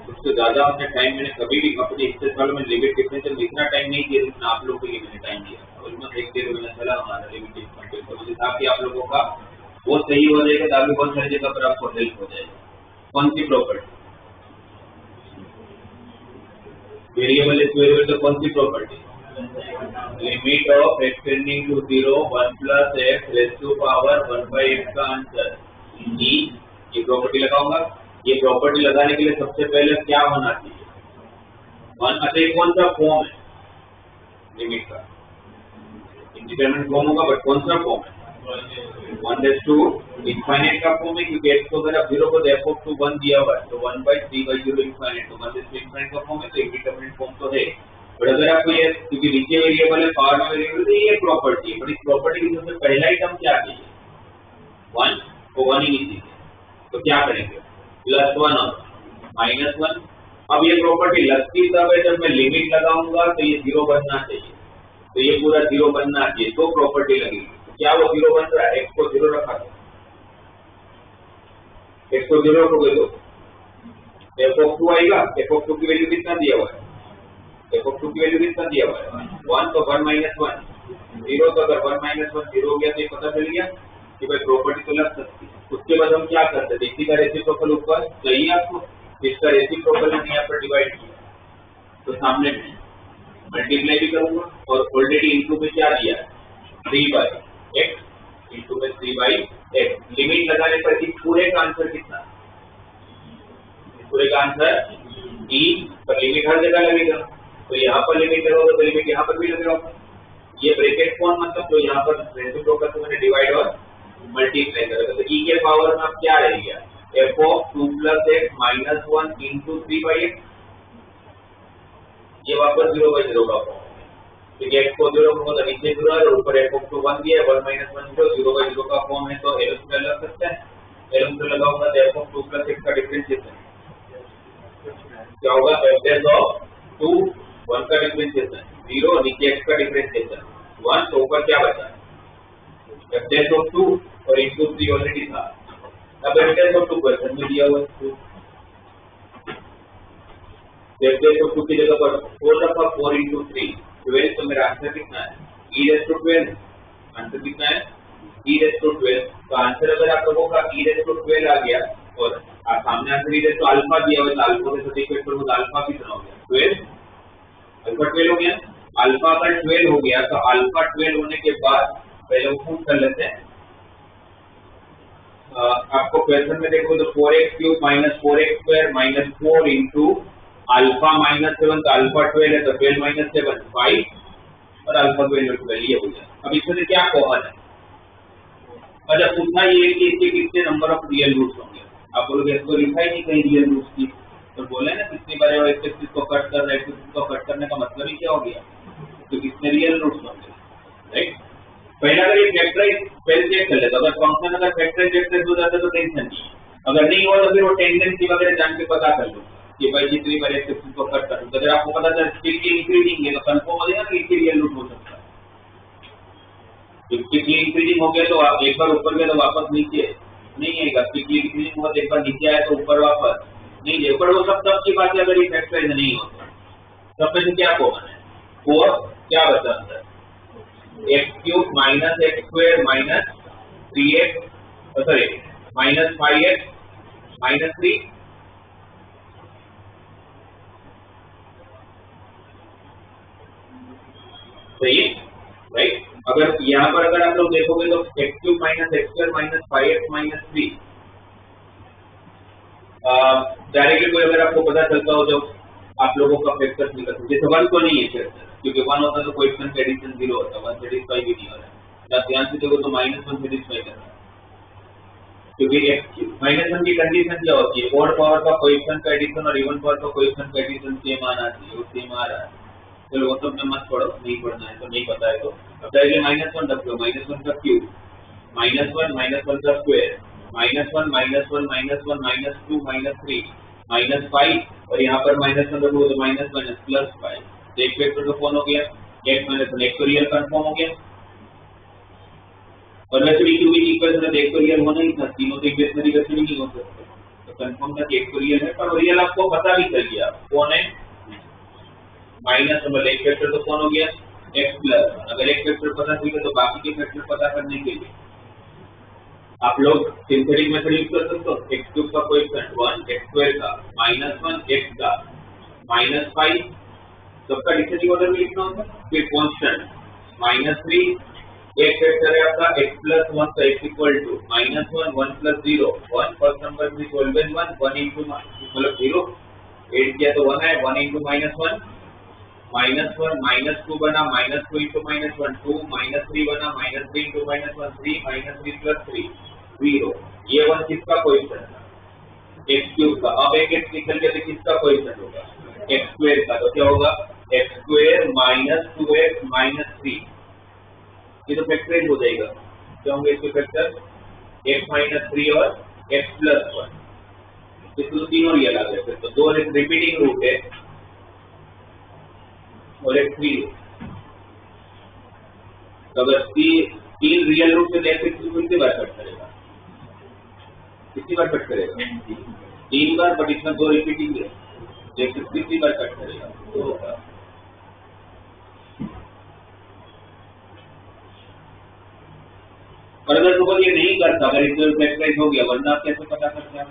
तो उससे ज्यादा अपने टाइम मैंने कभी भी अपने इससे साल में लिमिट डिफरेंशियल इतना टाइम नहीं दिया जितना आप लोगों के लिए मैंने टाइम दिया। ऑलमोस्ट एक डेढ़ महीना चला हमारा लिमिट डिफरेंशियल, तो मुझे ताकि आप लोगों का वो सही हो जाएगा, ताकि बहुत सारी जगह पर आपको हेल्प हो जाएगा। कौन सी प्रॉपर्टी? वेरिएबल इज वेरिएबल, तो कौन सी property? Limit of x tending to 0 1 plus x raise to power 1/x का आंसर ई। ये प्रॉपर्टी लगाऊंगा। ये प्रॉपर्टी लगाने के लिए सबसे पहले क्या होना चाहिए? वन। अच्छा, कौन सा फॉर्म है लिमिट का? इंडिपेंडेंट फॉर्म होगा, बट कौन सा फॉर्म है? 1 इनफाइनाइट का फॉर्म है, क्योंकि x को अगर आप 0 को f ऑफ 2 1 दिया हुआ है तो 1/3/0 इनफाइनाइट, तो 1 इनफाइनाइट का फॉर्म है, तो इंडिपेंडेंट फॉर्म तो है। बट अगर आपको ये, क्योंकि नीचे वेरिएबल है, पावर में वेरिएबल, तो ये प्रॉपर्टी है। बट इस प्रॉपर्टी की सबसे पहला ही टर्म क्या चाहिए? 1, तो 1 ही चाहिए। तो क्या करेंगे? +1 और -1। अब ये प्रॉपर्टी लगती तब है जब मैं लिमिट लगाऊंगा, तो ये 0 बनना चाहिए, तो ये पूरा 0 बनना चाहिए, तो प्रॉपर्टी लगेगी। तो क्या वो 0 बन रहा है? x को 0 रखा था, x को 0 रखोगे तो f ऑफ 2 आएगा। f ऑफ 2 की वैल्यू कितना दिया हुआ है? f ऑफ 2 की वैल्यू कितना दिया हुआ है? 1, तो 1 - 1 0, तो अगर 1 - 1 0 हो गया तो ये पता चल गया कि भाई प्रॉपर्टी तो लग सकती है। उसके बाद हम क्या करते हैं? इसी का रेसिप्रोकल ऊपर चाहिए आपको, इसका रेसिप्रोकल हमने यहाँ पर डिवाइड किया, तो सामने में मल्टीप्लाई भी करूंगा, और ऑलरेडी इनटू में क्या दिया है? 3/x इनटू में 3/x। लिमिट लगाने पर इस पूरे का आंसर कितना? इस पूरे का आंसर e, पर लिमिट हर जगह लगेगा, तो यहाँ पर लिमिट लगाओगे तो लिमिट यहाँ पर भी लगेगा। ये ब्रैकेट कौन, मतलब जो यहाँ पर रेसिप्रोकल से मैंने डिवाइड और मल्टीप्लाई करेगा, तो e के पावर में अब क्या रहेगा? f of 2 + x - 1 into 3/x। ये वापस 0/0 का फॉर्म है, क्योंकि x को 0 को तो नीचे 0 है और ऊपर f ऑफ 2 1 दिया है, 1 - 1 0/0 का फॉर्म है, तो एल लग सकता है। एल से लगाऊंगा तो f ऑफ 2 + x का डिफरेंशिएशन क्या होगा? f डैश ऑफ 2 1 का डिफरेंशिएशन 0, नीचे x का डिफरेंशिएशन 1, तो ऊपर क्या बचा? f डैश ऑफ 2 और इंटू 3 ऑलरेडी था। अब f डैश ऑफ 2 क्वेश्चन में दिया हुआ है, f डैश ऑफ 2 की जगह पर 4 रखा, 4 इंटू 3 12, तो मेरा आंसर कितना है? e raise to 12। आंसर कितना है? e raise to 12। तो आंसर अगर आप लोगों का e रेज़ टू 12 आ गया, और सामने answer e raise to alpha दिया हुआ है, तो अल्फा के साथ इक्वेट करूंगा तो अल्फा कितना हो गया? 12। अल्फा 12 हो गया। अल्फा का 12 हो गया, तो अल्फा 12 होने के बाद पहले वो प्रूव कर लेते हैं। आपको क्वेश्चन में देखो तो 4x³ - 4x² - 4 इंटू अल्फा -7, तो अल्फा 12 है, तो 12 - 7 5, और अल्फा 12 ये हो गया। अब इसमें से क्या कॉमन है? अच्छा, पूछना ये है कि इसके कितने नंबर ऑफ रियल रूट्स होंगे। आप बोलोगे इसको लिखा ही नहीं कहीं रियल रूट्स की, तो बोले ना कितनी बार है इसको कट कर रहा है, इसको कट करने का मतलब ही क्या हो गया? तो कितने रियल रूट्स होंगे, राइट? पहला अगर ये फैक्टराइज पहले चेक कर लेता, अगर फंक्शन अगर फैक्टराइज हो जाता तो टेंशन नहीं, अगर नहीं हुआ तो फिर वो टेंडेंसी वगैरह जान के पता कर लो कि भाई जितनी बार एक्सेप्शन को कट कर, अगर आपको पता चला स्ट्रिक्टली इंक्रीजिंग है तो कंफर्म हो जाएगा कि एक रियल रूट हो सकता है। स्ट्रिक्टली इंक्रीजिंग हो गया तो आप एक बार ऊपर गए तो वापस नीचे नहीं आएगा, स्ट्रिक्टली इंक्रीजिंग हुआ तो एक बार नीचे आया तो ऊपर वापस नहीं जाए, पर वो सब की बात है। अगर ये फैक्टराइज नहीं होता तब में से क्या कॉमन है? 4 क्या बचा अंदर? x³ - x² - 3x, sorry -5x - 3। सही, राइट? अगर यहाँ पर अगर आप लोग देखोगे तो x³ - x² - 5x - 3 डायरेक्टली कोई अगर आपको पता चलता हो जो आप लोगों का फैक्टर निकल, जैसे 1 तो नहीं है फैक्टर, क्योंकि 1 होता तो कोएफिशिएंट का एडिशन 0 होता, 1 सेटिस्फाई भी नहीं हो रहा है। ध्यान से देखो तो -1 सेटिस्फाई कर रहा है, क्योंकि -1 की कंडीशन क्या होती है? ओड पावर का कोएफिशिएंट का एडिशन और इवन पावर का कोएफिशिएंट का एडिशन सेम आना चाहिए, वो सेम आ रहा है। चलो वो सब में मत पढ़ो, नहीं पढ़ना है तो नहीं पता है तो अब डायरेक्टली -1 रख लो, -1 का क्यूब -1 -1 का स्क्वायर -1 -1 -1 -2 -3 -5, और यहाँ पर -1 रखो तो -1 +5, तो एक वेक्टर तो कौन हो गया? x - 1 एक तो रियल कंफर्म हो गया, और वैसे भी क्यूबिक इक्वेशन में एक तो रियल होना ही था, तीनों तो इक्वेशनरी वैसे भी नहीं हो सकते, तो कंफर्म था कि एक तो रियल है, पर रियल आपको पता भी चल गया कौन है, माइनस मतलब एक फैक्टर तो कौन हो गया x प्लस। अगर एक फैक्टर पता चल गया तो बाकी के फैक्टर पता करने के लिए आप लोग सिंथेटिक मेथड यूज कर सकते हो। एक्स क्यूब का कोएफिशिएंट 1, एक्स स्क्वायर का -1, एक्स का -5, सबका डिसेंडिंग ऑर्डर में लिखना होगा। फिर कांस्टेंट -3, एक फैक्टर है आपका x प्लस 1 का x equal to -1, 1 plus 0, 1 first number में ऑलवेज 1 इंटू मतलब 0 ऐड किया तो 1 है, 1 इंटू -1, -1 -2 बना, -2 इंटू -1 2, -3 बना, -3 इंटू -1 3, -3 प्लस 3 0। ये 1 किसका कोएफिशिएंट था x क्यूब का। अब एक x निकल के तो किसका कोएफिशिएंट होगा x स्क्वायर का। तो क्या होगा x स्क्वायर -2x -3, ये तो फैक्टराइज हो जाएगा। क्या होंगे इसके फैक्टर x -3 और x प्लस 1, इसको तीनों रियल आ गए। तो दो रिपीटिंग रूट है और एक फ्री रूट। तो अगर तीन रियल रूट से लेकर कितनी बार कट करेगा, कितनी बार कट करेगा 3 बार, बट इसमें दो रिपीटिंग है, कितनी बार कट करेगा 2 बार। और अगर तो ये नहीं करता, अगर इसमें फैक्टराइज हो गया, वरना आप कैसे पता करते हैं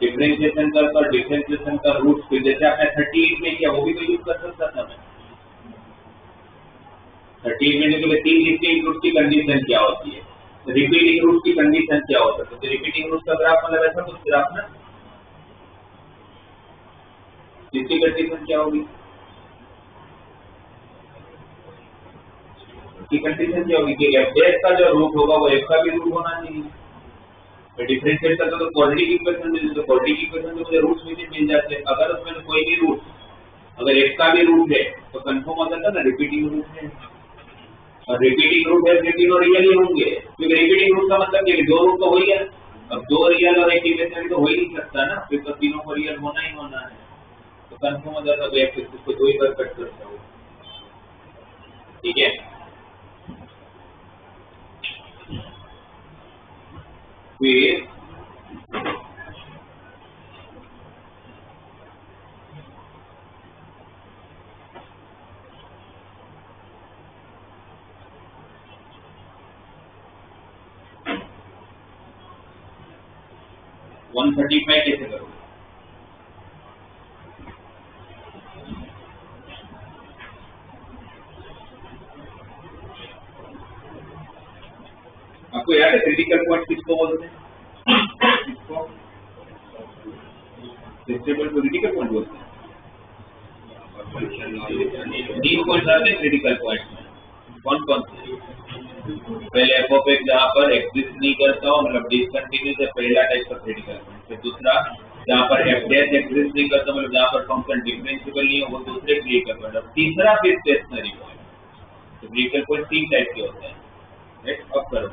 डिफरेंशिएशन का और डिफरेंशिएशन का रूट। फिर जैसे आपने 38 में किया वो भी तो यूज कर सकता था मैं। 38 में जो तीन डिस्टिंक्ट रूट की कंडीशन क्या होती है, रिपीटिंग रूट की कंडीशन क्या होता है। तो रिपीटिंग रूट का ग्राफ मतलब ऐसा कुछ ग्राफ ना, इसकी कंडीशन क्या होगी, की कंडीशन क्या होगी कि f का जो रूट होगा वो f का भी रूट होना चाहिए। डिफरेंशिएट करता तो क्वाड्रेटिक इक्वेशन में, तो क्वाड्रेटिक इक्वेशन में मुझे रूट्स मिल जाते हैं। अगर उसमें कोई भी रूट, अगर x का भी रूट है तो कंफर्म हो जाता है ना रिपीटिंग रूट है। और रिपीटिंग रूट है तीनों रियल ही होंगे, क्योंकि रिपीटिंग रूट का मतलब ये दो रूट तो हो ही है। अब दो रियल और एक इमेजिनरी तो हो ही नहीं सकता ना, फिर तो तीनों को रियल होना ही होना है। तो कंफर्म हो जाता है इसको दो ही बार कट करता हूँ, ठीक है। फिर वन 135 कैसे करोगे, आपको याद है क्रिटिकल पॉइंट किसको बोलते हैं, क्रिटिकल पॉइंट बोलते हैं। 3 पॉइंट आते हैं क्रिटिकल पॉइंट में, कौन कौन से। पहले एफ ऑफ एक्स जहाँ पर एग्जिस्ट नहीं करता हो, मतलब डिसकंटिन्यूस है, पहला टाइप का क्रिटिकल पॉइंट। फिर दूसरा जहाँ पर एफ डैश एग्जिस्ट नहीं करता, मतलब जहाँ पर फंक्शन डिफरेंशिएबल नहीं है, वो दूसरे क्रिटिकल पॉइंट। अब तीसरा फिर स्टेशनरी पॉइंट। तो क्रिटिकल पॉइंट 3 टाइप के होते हैं, राइट। अब करो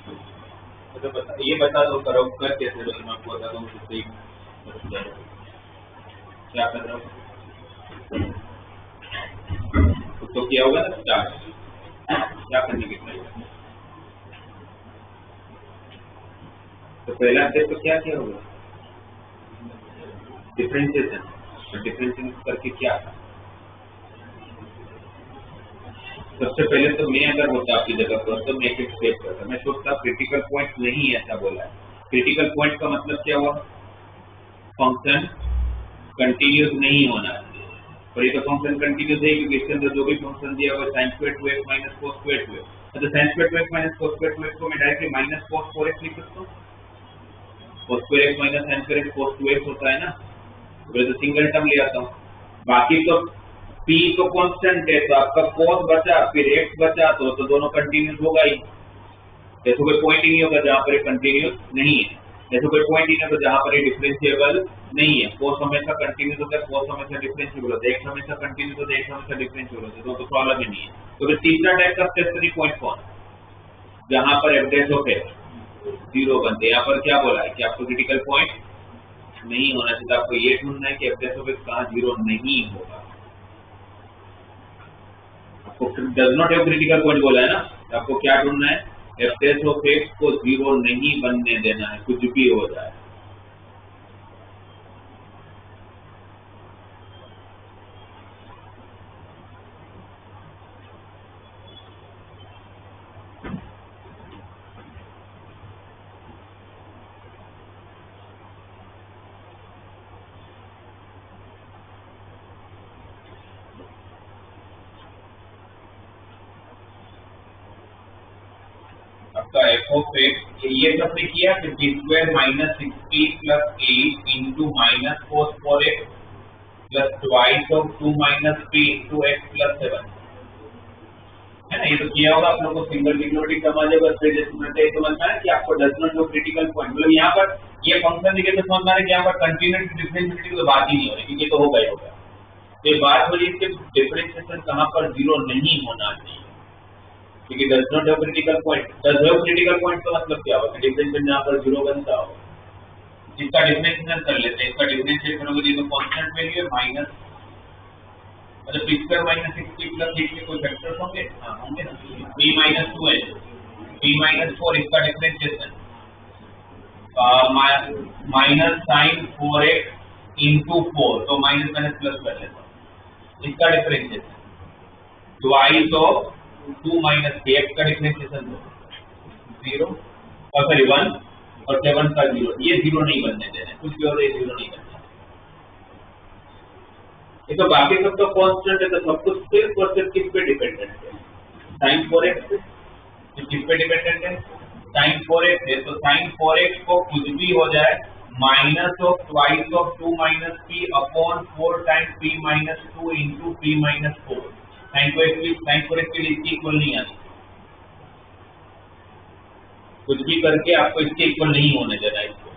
तो ये बता दो करो कर कैसे रहो, मैं आपको बता दूँ उससे क्या कर रहा हूँ। तो क्या होगा ना स्टार्ट, क्या करने के लिए तो पहला स्टेप तो क्या क्या होगा, डिफरेंशिएशन। डिफरेंशिएशन करके क्या था, सबसे पहले तो मैं अगर होता आपकी जगह पर तो मैं एक स्टेप करता, मैं सोचता क्रिटिकल पॉइंट नहीं है, ऐसा बोला है। क्रिटिकल पॉइंट का मतलब क्या हुआ, फंक्शन कंटिन्यूस नहीं होना है। और ये तो फंक्शन कंटिन्यूस है क्योंकि इसके अंदर जो भी फंक्शन दिया हुआ sin square 2x minus cos square 2x, तो sin square 2x minus cos square 2x को मैं डायरेक्टली माइनस cos 4x लिख सकता हूँ। cos square x minus sin square x cos 2x होता है ना, तो सिंगल टर्म ले आता हूँ। बाकी तो p तो कांस्टेंट है, तो आपका cos बचा फिर x बचा, तो दोनों कंटिन्यूस होगा ही। जैसे कोई पॉइंट ही नहीं होगा जहाँ पर कंटिन्यूस नहीं है, जैसे कोई पॉइंट ही नहीं होगा जहाँ पर डिफरेंशिएबल नहीं है। cos हमेशा कंटिन्यूस होता है, cos हमेशा डिफरेंशिएबल होता है, x हमेशा कंटिन्यूस होता है, x हमेशा डिफरेंशिएबल होता है, तो प्रॉब्लम ही नहीं है। तो फिर तीसरा टाइप का स्टेशनरी पॉइंट कौन, जहाँ पर f डैश ऑफ x 0 बनते हैं। यहाँ पर क्या बोला है कि आपको क्रिटिकल पॉइंट नहीं होना चाहिए, आपको ये ढूंढना है कि f डैश ऑफ x कहाँ 0 नहीं होगा। आपको does not have critical point बोला है ना, तो आपको क्या ढूंढना है, f डैश ऑफ x को 0 नहीं बनने देना है, कुछ भी हो जाए। आपका f ऑफ x ये सबने किया कि t square minus 60 plus 8 into minus cos 4x plus twice of 2 minus 3 into x plus 7 है ना। ये तो किया होगा आप लोगों को, सिंगल डिग्लोटिक समझ होगा, फिर ये समझना है कि आपको does not know critical point, मतलब यहाँ पर ये फंक्शन दिखे तो समझना है कि यहाँ पर कंटिन्यूस डिफरेंशिएबिलिटी की तो बात ही नहीं हो रही, क्योंकि तो होगा ही होगा। तो ये बात हो रही है कि डिफरेंशिएशन कहाँ पर 0 नहीं होना चाहिए, क्योंकि does not have critical point. Does have critical point का मतलब क्या होगा, डिफरेंशिएशन जहाँ पर 0 बनता हो, इसका डिफरेंशिएशन कर लेते हैं। इसका डिफरेंशिएट करोगे तो कांस्टेंट वैल्यू है माइनस, मतलब p स्क्वायर माइनस 60 प्लस 8 के कोई फैक्टर्स होंगे, हाँ होंगे ना, p माइनस 2 है, p माइनस 4 इसका differentiation minus sign 4x into 4, तो माइनस माइनस प्लस कर लेता हूँ, इसका differentiation twice of 2 minus x का डिफरेंशिएशन 0 और सॉरी 1 और 7 का 0, ये 0 नहीं बनने देना, कुछ भी और ये 0 नहीं बनना। ये तो बाकी सब तो कांस्टेंट है, तो सब कुछ सिर्फ और सिर्फ किस पे डिपेंडेंट है, sin 4x पे। किस पे डिपेंडेंट है, sin 4x है, तो sin 4x को कुछ भी हो जाए minus of twice of 2 minus p upon 4 times p minus 2 into p minus 4। sin 4x के लिए इसकी इक्वल नहीं आती, कुछ भी करके आपको इसके इक्वल नहीं होने देना इसको,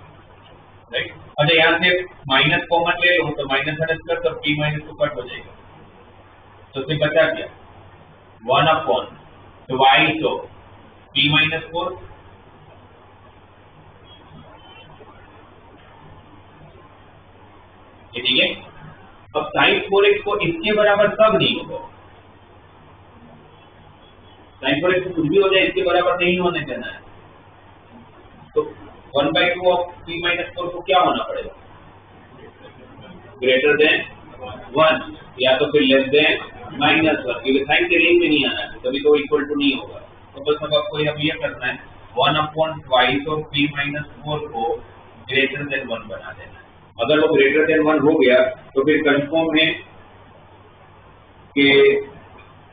राइट। अच्छा यहाँ से माइनस कॉमन ले लो तो माइनस माइनस कर, तो p माइनस तो कट हो जाएगा, तो फिर बचा क्या 1 upon twice of p minus 4, ठीक है। अब sin 4x को इसके बराबर कब नहीं होगा, sin 4x को कुछ भी हो जाए इसके बराबर नहीं होने देना है, तो 1/2 ऑफ p माइनस 4 को क्या होना पड़ेगा, ग्रेटर देन 1 या तो फिर लेस देन माइनस 1, क्योंकि साइन के रेंज में नहीं आना है, तभी तो इक्वल टू नहीं होगा। तो बस अब आपको अब ये करना है 1 upon twice of p minus 4 को ग्रेटर देन 1 बना देना है। अगर वो ग्रेटर देन 1 हो गया तो फिर कंफर्म है कि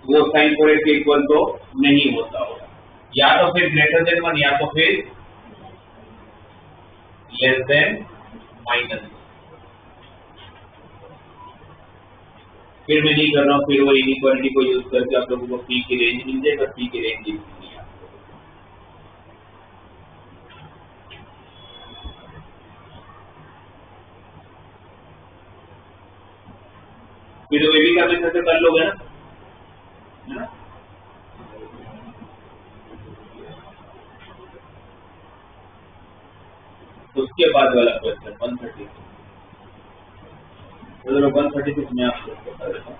वो sin 4x के इक्वल तो नहीं होता होगा, या तो फिर ग्रेटर देन 1 या तो फिर लेस देन माइनस। फिर मैं नहीं कर रहा हूँ, फिर वो इनइक्वालिटी को यूज करके आप लोगों को p की रेंज मिल जाएगा, p की रेंज नहीं है। फिर तो भी करने से कर लोगे ना, उसके बाद वाला क्वेश्चन 136 में आपको बता देता हूँ।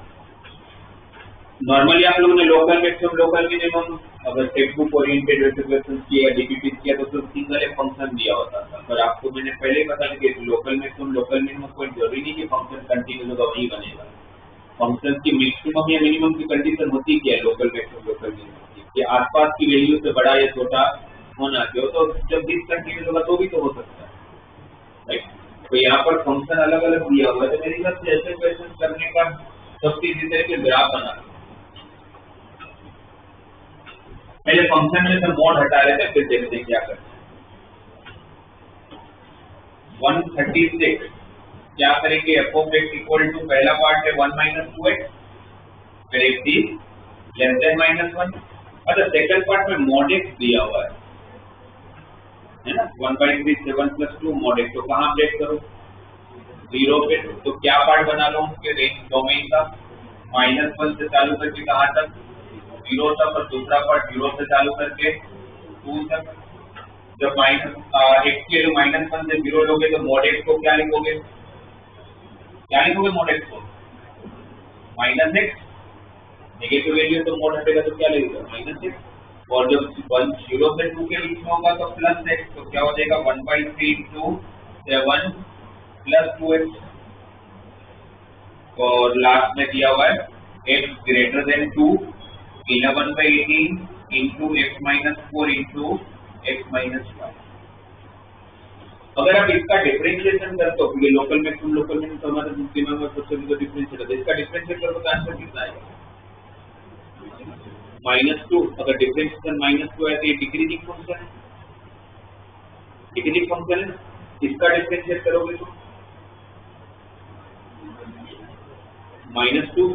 नॉर्मली आप लोगों ने लोकल मैक्सिमम लोकल मिनिमम अगर टेक्स्ट बुक ओरिएंटेड वैसे क्वेश्चन किया डीपीपी किया तो सिंगल एक फंक्शन दिया होता था, पर आपको मैंने पहले ही बता दिया कि लोकल मैक्सिमम लोकल मिनिमम कोई जरूरी नहीं कि फंक्शन कंटिन्यूस होगा वही बनेगा। फंक्शन की मैक्सिमम या मिनिमम की कंडीशन होती क्या है लोकल मैक्सिमम लोकल मिनिमम की, आसपास की वैल्यू से बड़ा या छोटा होना चाहिए, तो जब डिसकंटिन्यूस होगा तो भी तो हो सकता है, राइट। तो यहाँ पर फंक्शन अलग अलग दिया हुआ है, तो मेरी हिसाब से ऐसे क्वेश्चन करने का सबसे इजी तरीके ग्राफ बना। पहले फंक्शन में से मोड हटा रहे थे, फिर देखते हैं क्या करते हैं। 136 क्या करेंगे, F of X equal to पहला पार्ट है 1 माइनस 2x, फिर एक्स इज लेस देन -1। अच्छा, सेकंड पार्ट में मॉड एक्स दिया हुआ है ना, 1/3 7 + 2 मॉड एक्स, तो कहाँ ब्रेक करो 0 पे, तो क्या पार्ट बना लो उसके रेंज डोमेन का, -1 से चालू करके कहाँ तक 0 तक, और दूसरा पार्ट 0 से चालू करके 2 तक। जब x के -1 से 0 लोगे तो मॉड एक्स को क्या लिखोगे, मॉड एक्स को -x, नेगेटिव वैल्यू तो मोड हटेगा तो क्या लगेगा -x, और जब 0 से 2 के बीच में होगा तो +x, तो क्या हो जाएगा 1/3 × 7 + 2x, और लास्ट में दिया हुआ है x greater than 2 11/18 × x - 4 × x - 5। अगर आप इसका डिफरेंशिएशन करते हो, ये लोकल मैक्सिमम तो हमारे दिमाग में सबसे ज्यादा डिफरेंशिएट है, इसका डिफरेंशिएट करो तो आंसर कितना आएगा -2। अगर डिफरेंशिएशन -2 है तो ये डिक्रीजिंग फंक्शन है, इसका डिफरेंशिएट करोगे तो -2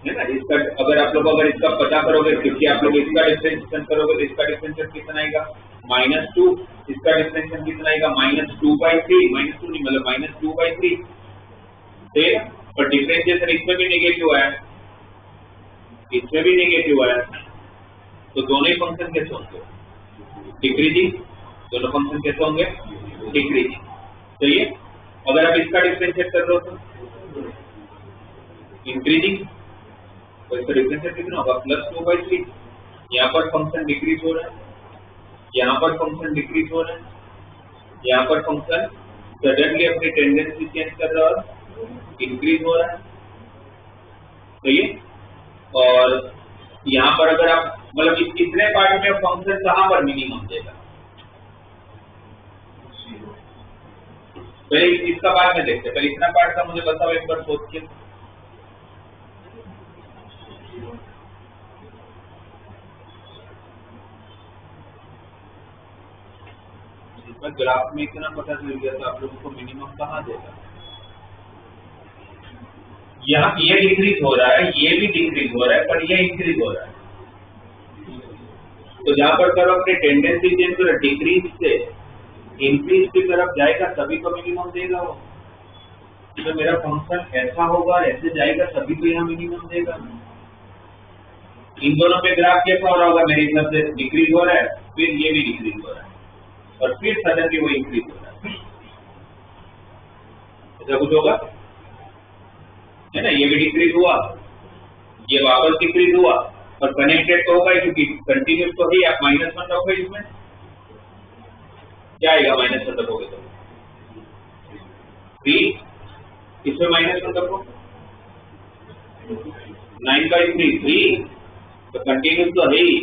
है ना। इसका अगर आप लोग इसका पता करोगे, क्योंकि आप लोग इसका डिफरेंशिएशन करोगे तो इसका डिफरेंशिएशन कितना आएगा -2, इसका डिफरेंशिएशन कितना आएगा -2/3, -2 नहीं मतलब -2/3, ठीक है। पर डिफरेंशिएशन इसमें भी नेगेटिव आया, इसमें भी नेगेटिव आया, तो दोनों ही फंक्शन कैसे होंगे डिक्रीजिंग, दोनों फंक्शन कैसे होंगे डिक्रीजिंग, सही है। अगर आप इसका डिफरेंशिएट कर लो तो इंक्रीजिंग, तो इसका डिफरेंशिएट कितना होगा +2/3। यहाँ पर फंक्शन डिक्रीज हो रहा है, यहाँ पर फंक्शन डिक्रीज हो रहा है, यहाँ पर फंक्शन सडनली अपनी टेंडेंसी चेंज कर रहा है, इंक्रीज हो रहा है, सही है। और यहाँ पर अगर आप मतलब इस कितने पार्ट में फंक्शन कहाँ पर मिनिमम देगा, पहले इसका बाद में देखते हैं, पहले इतना पार्ट का मुझे बताओ एक बार सोच के। ग्राफ में इतना पता चल गया था आप लोगों को मिनिमम कहाँ देगा, यहाँ ये डिक्रीज हो रहा है, ये भी डिक्रीज हो रहा है, पर ये इंक्रीज हो रहा है, तो जहाँ पर करो अपनी टेंडेंसी चेंज करो, डिक्रीज से इंक्रीज की तरफ जाएगा तभी तो मिनिमम देगा वो, तो मेरा फंक्शन ऐसा होगा ऐसे जाएगा तभी तो यहाँ मिनिमम देगा। इन दोनों पे ग्राफ कैसा हो रहा होगा मेरे हिसाब से, डिक्रीज हो रहा है, फिर ये भी डिक्रीज हो रहा है, और फिर सडनली वो इंक्रीज हो रहा है, ऐसा कुछ होगा है ना। ये भी डिक्रीज हुआ, ये वापस डिक्रीज हुआ, और कनेक्टेड तो होगा क्योंकि कंटिन्यूस तो है, आप -1 रखोगे इसमें क्या आएगा, -1 रखोगे तो 3, इसमें -1 रखो 9/3 3, तो कंटिन्यूस तो है ही,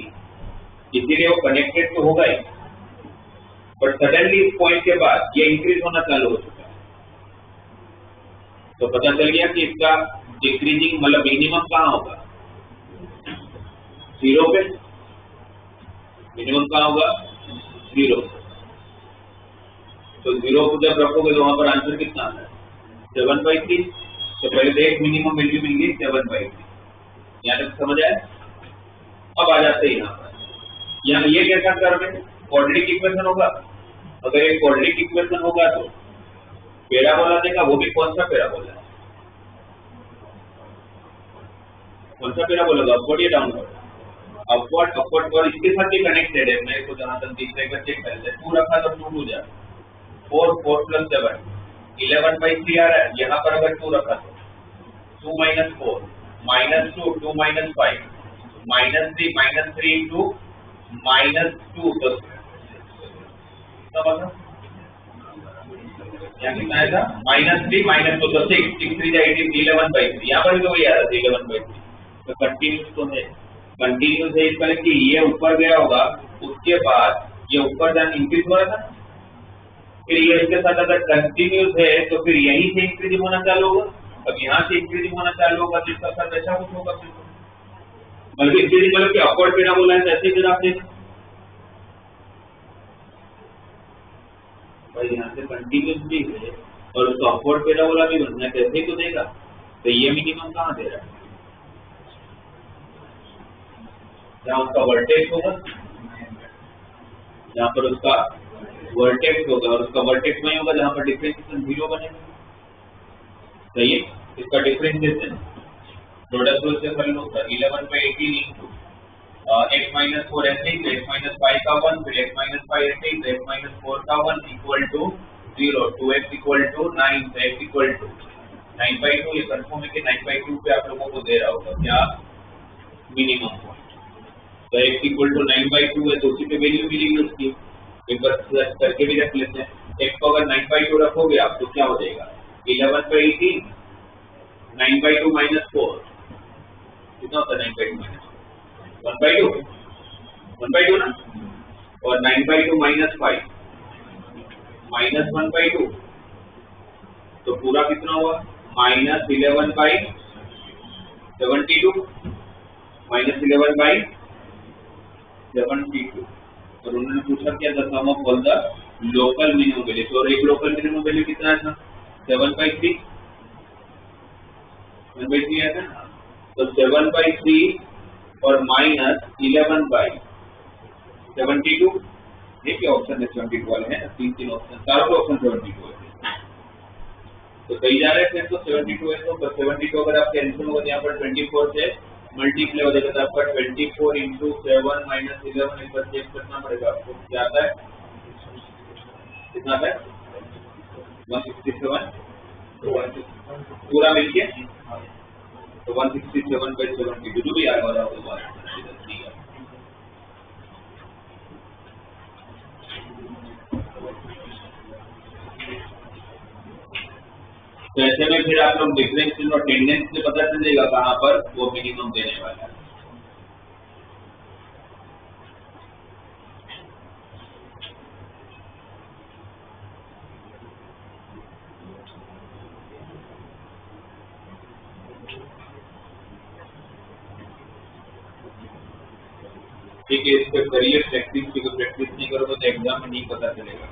इसीलिए वो कनेक्टेड तो होगा ही, बट सडनली इस पॉइंट के बाद ये इंक्रीज होना चालू हो चुका है, तो पता चल गया कि इसका डिक्रीजिंग मतलब मिनिमम कहाँ होगा 0 पे, मिनिमम कहाँ होगा 0, तो 0 को जब रखोगे तो वहां पर आंसर कितना आता है 7/3, तो पहले तो एक मिनिमम वैल्यू मिल गई 7/3, यहाँ तक समझ आया। अब आ जाते हैं यहाँ पर, यहाँ ये कैसा कर रहे हैं क्वाड्रेटिक इक्वेशन होगा, अगर एक क्वाड्रेटिक इक्वेशन होगा तो पैराबोला देगा, वो भी कौन सा पैराबोला है, कौन सा पैराबोला होगा अपवर्ड या डाउनवर्ड, अपवर्ड अपवर्ड और इसके साथ भी कनेक्टेड है। मेरे को जहां तक दिख रहा है चेक कर ले, 2 रखा तो 2 हो जाए 4 4 + 7 11/3 आ रहा है। यहाँ पर अगर 2 रखा तो 2 - 4 -2 2 - 5 -3 into -2 तो मतलब यहाँ कितना आएगा -3 -2 तो 6 6 3 18 11/3। यहाँ पर भी तो वही आ रहा था 11/3। तो कंटिन्यूस तो है, कंटिन्यूस है इसका कि ये ऊपर गया होगा, उसके बाद ये ऊपर जाने इंक्रीज हो रहा था, फिर ये इसके साथ अगर कंटिन्यूस है तो फिर यहीं से इंक्रीजिंग होना चालू होगा। अब यहाँ से इंक्रीजिंग होना चालू होगा तो इसका साथ ऐसा कुछ होगा, फिर बल्कि इंक्रीजिंग मतलब कि अपवर्ड पैराबोला है, ऐसे ही आप देखें भाई यहाँ से कंटिन्यूस भी है और उसका अपवर्ड पैराबोला भी बनना है, कैसे ही तो देगा। तो ये मिनिमम कहाँ दे रहा है, जहाँ उसका वर्टेक्स होगा, जहाँ पर उसका वर्टेक्स होगा और उसका वर्टेक्स वही होगा जहाँ पर डिफरेंशिएशन 0 बनेगा। सही है, इसका डिफरेंशिएशन प्रोडक्ट रूल से कर लो, 11/18 into x - 4 ऐसे ही, x - 5 का 1, फिर x - 5 ऐसे ही, x - 4 का 1 equal to 0, 2x equal to 9, तो x इक्वल टू 9/2। ये कंफर्म है कि 9/2 पे आप लोगों को दे रहा होगा क्या मिनिमम पॉइंट। तो x इक्वल टू 9/2 है तो उसी पे वैल्यू मिलेगी उसकी, एक बार प्लस करके भी रख लेते हैं। x को अगर 9/2 रखोगे आप तो क्या हो जाएगा 11/18 9/2 - 4 कितना होता है 9/2 - 1/2 1/2 ना, और 9/2 - 5 -1/2 तो पूरा कितना हुआ -11/72 -11/72। और उन्होंने पूछा क्या the sum of all the local minimum value, और एक लोकल मिनिमम वैल्यू कितना था 7/3 1/3 है ना, तो 7/3 और -11/72 देखिए ऑप्शन है 72 वाले हैं, 3 ऑप्शन, चारों ऑप्शन 72 है तो सही जा रहे हैं। फिर तो 72 है तो 72 अगर आप कैंसिल होगा यहाँ पर 24 से मल्टीप्लाई हो जाएगा तो आपका 24 into 7 - 11 एक बार चेक करना पड़ेगा आपको क्या आता है, कितना आता है 167 पूरा मिलके तो 167/72 जो भी आएगा होगा। तो ऐसे में फिर आप लोग डिफरेंस और टेंडेंस से पता चलेगा कहाँ पर वो मिनिमम देने वाला है। ठीक है, इस पर करिए प्रैक्टिस, क्योंकि प्रैक्टिस नहीं करोगे तो एग्जाम में नहीं पता चलेगा।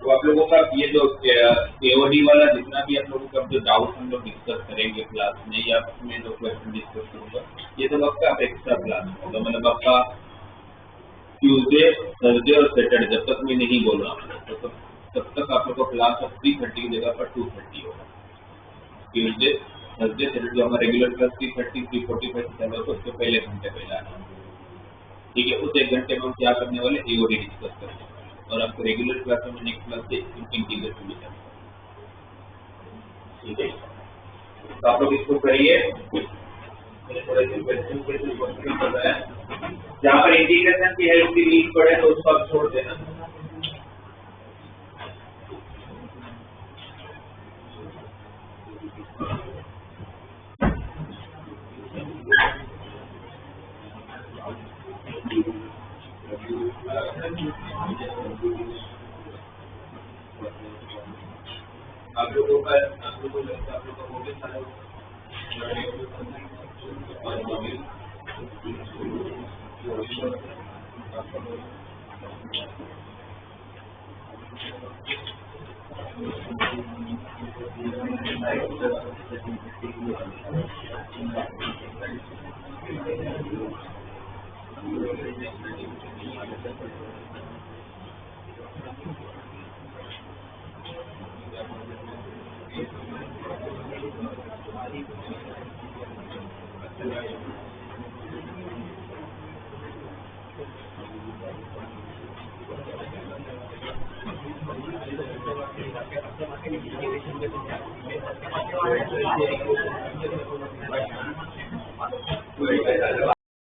तो आप लोगों का ये जो एओडी वाला जितना भी आप लोगों का जो डाउट हम लोग डिस्कस करेंगे क्लास में या मैं जो क्वेश्चन डिस्कस करूंगा ये सब आपका एक्स्ट्रा क्लास होगा, मतलब आपका ट्यूसडे थर्सडे और सैटरडे जब तक मैं नहीं बोल रहा हूँ तब तक आप लोग का क्लास 3:30 की जगह पर 2:30 होगा। ट्यूसडे थर्सडे सैटरडे हमारा रेगुलर क्लास 3:30 3:45 से चल रहा तो उससे पहले घंटे पहले आना। ठीक है, उस 1 घंटे में हम क्या करने वाले एओडी डिस्कस करेंगे और आपको रेगुलर क्लास में नेक्स्ट क्लास से इंटीग्रेशन भी करना। ठीक है, तो आप लोग इसको करिए, थोड़ा सी क्वेश्चन कर रहा है जहाँ पर इंटीग्रेशन की हेल्प की नीड पड़े तो उसको आप छोड़ देना। आप लोगों का वो भी सारा Right.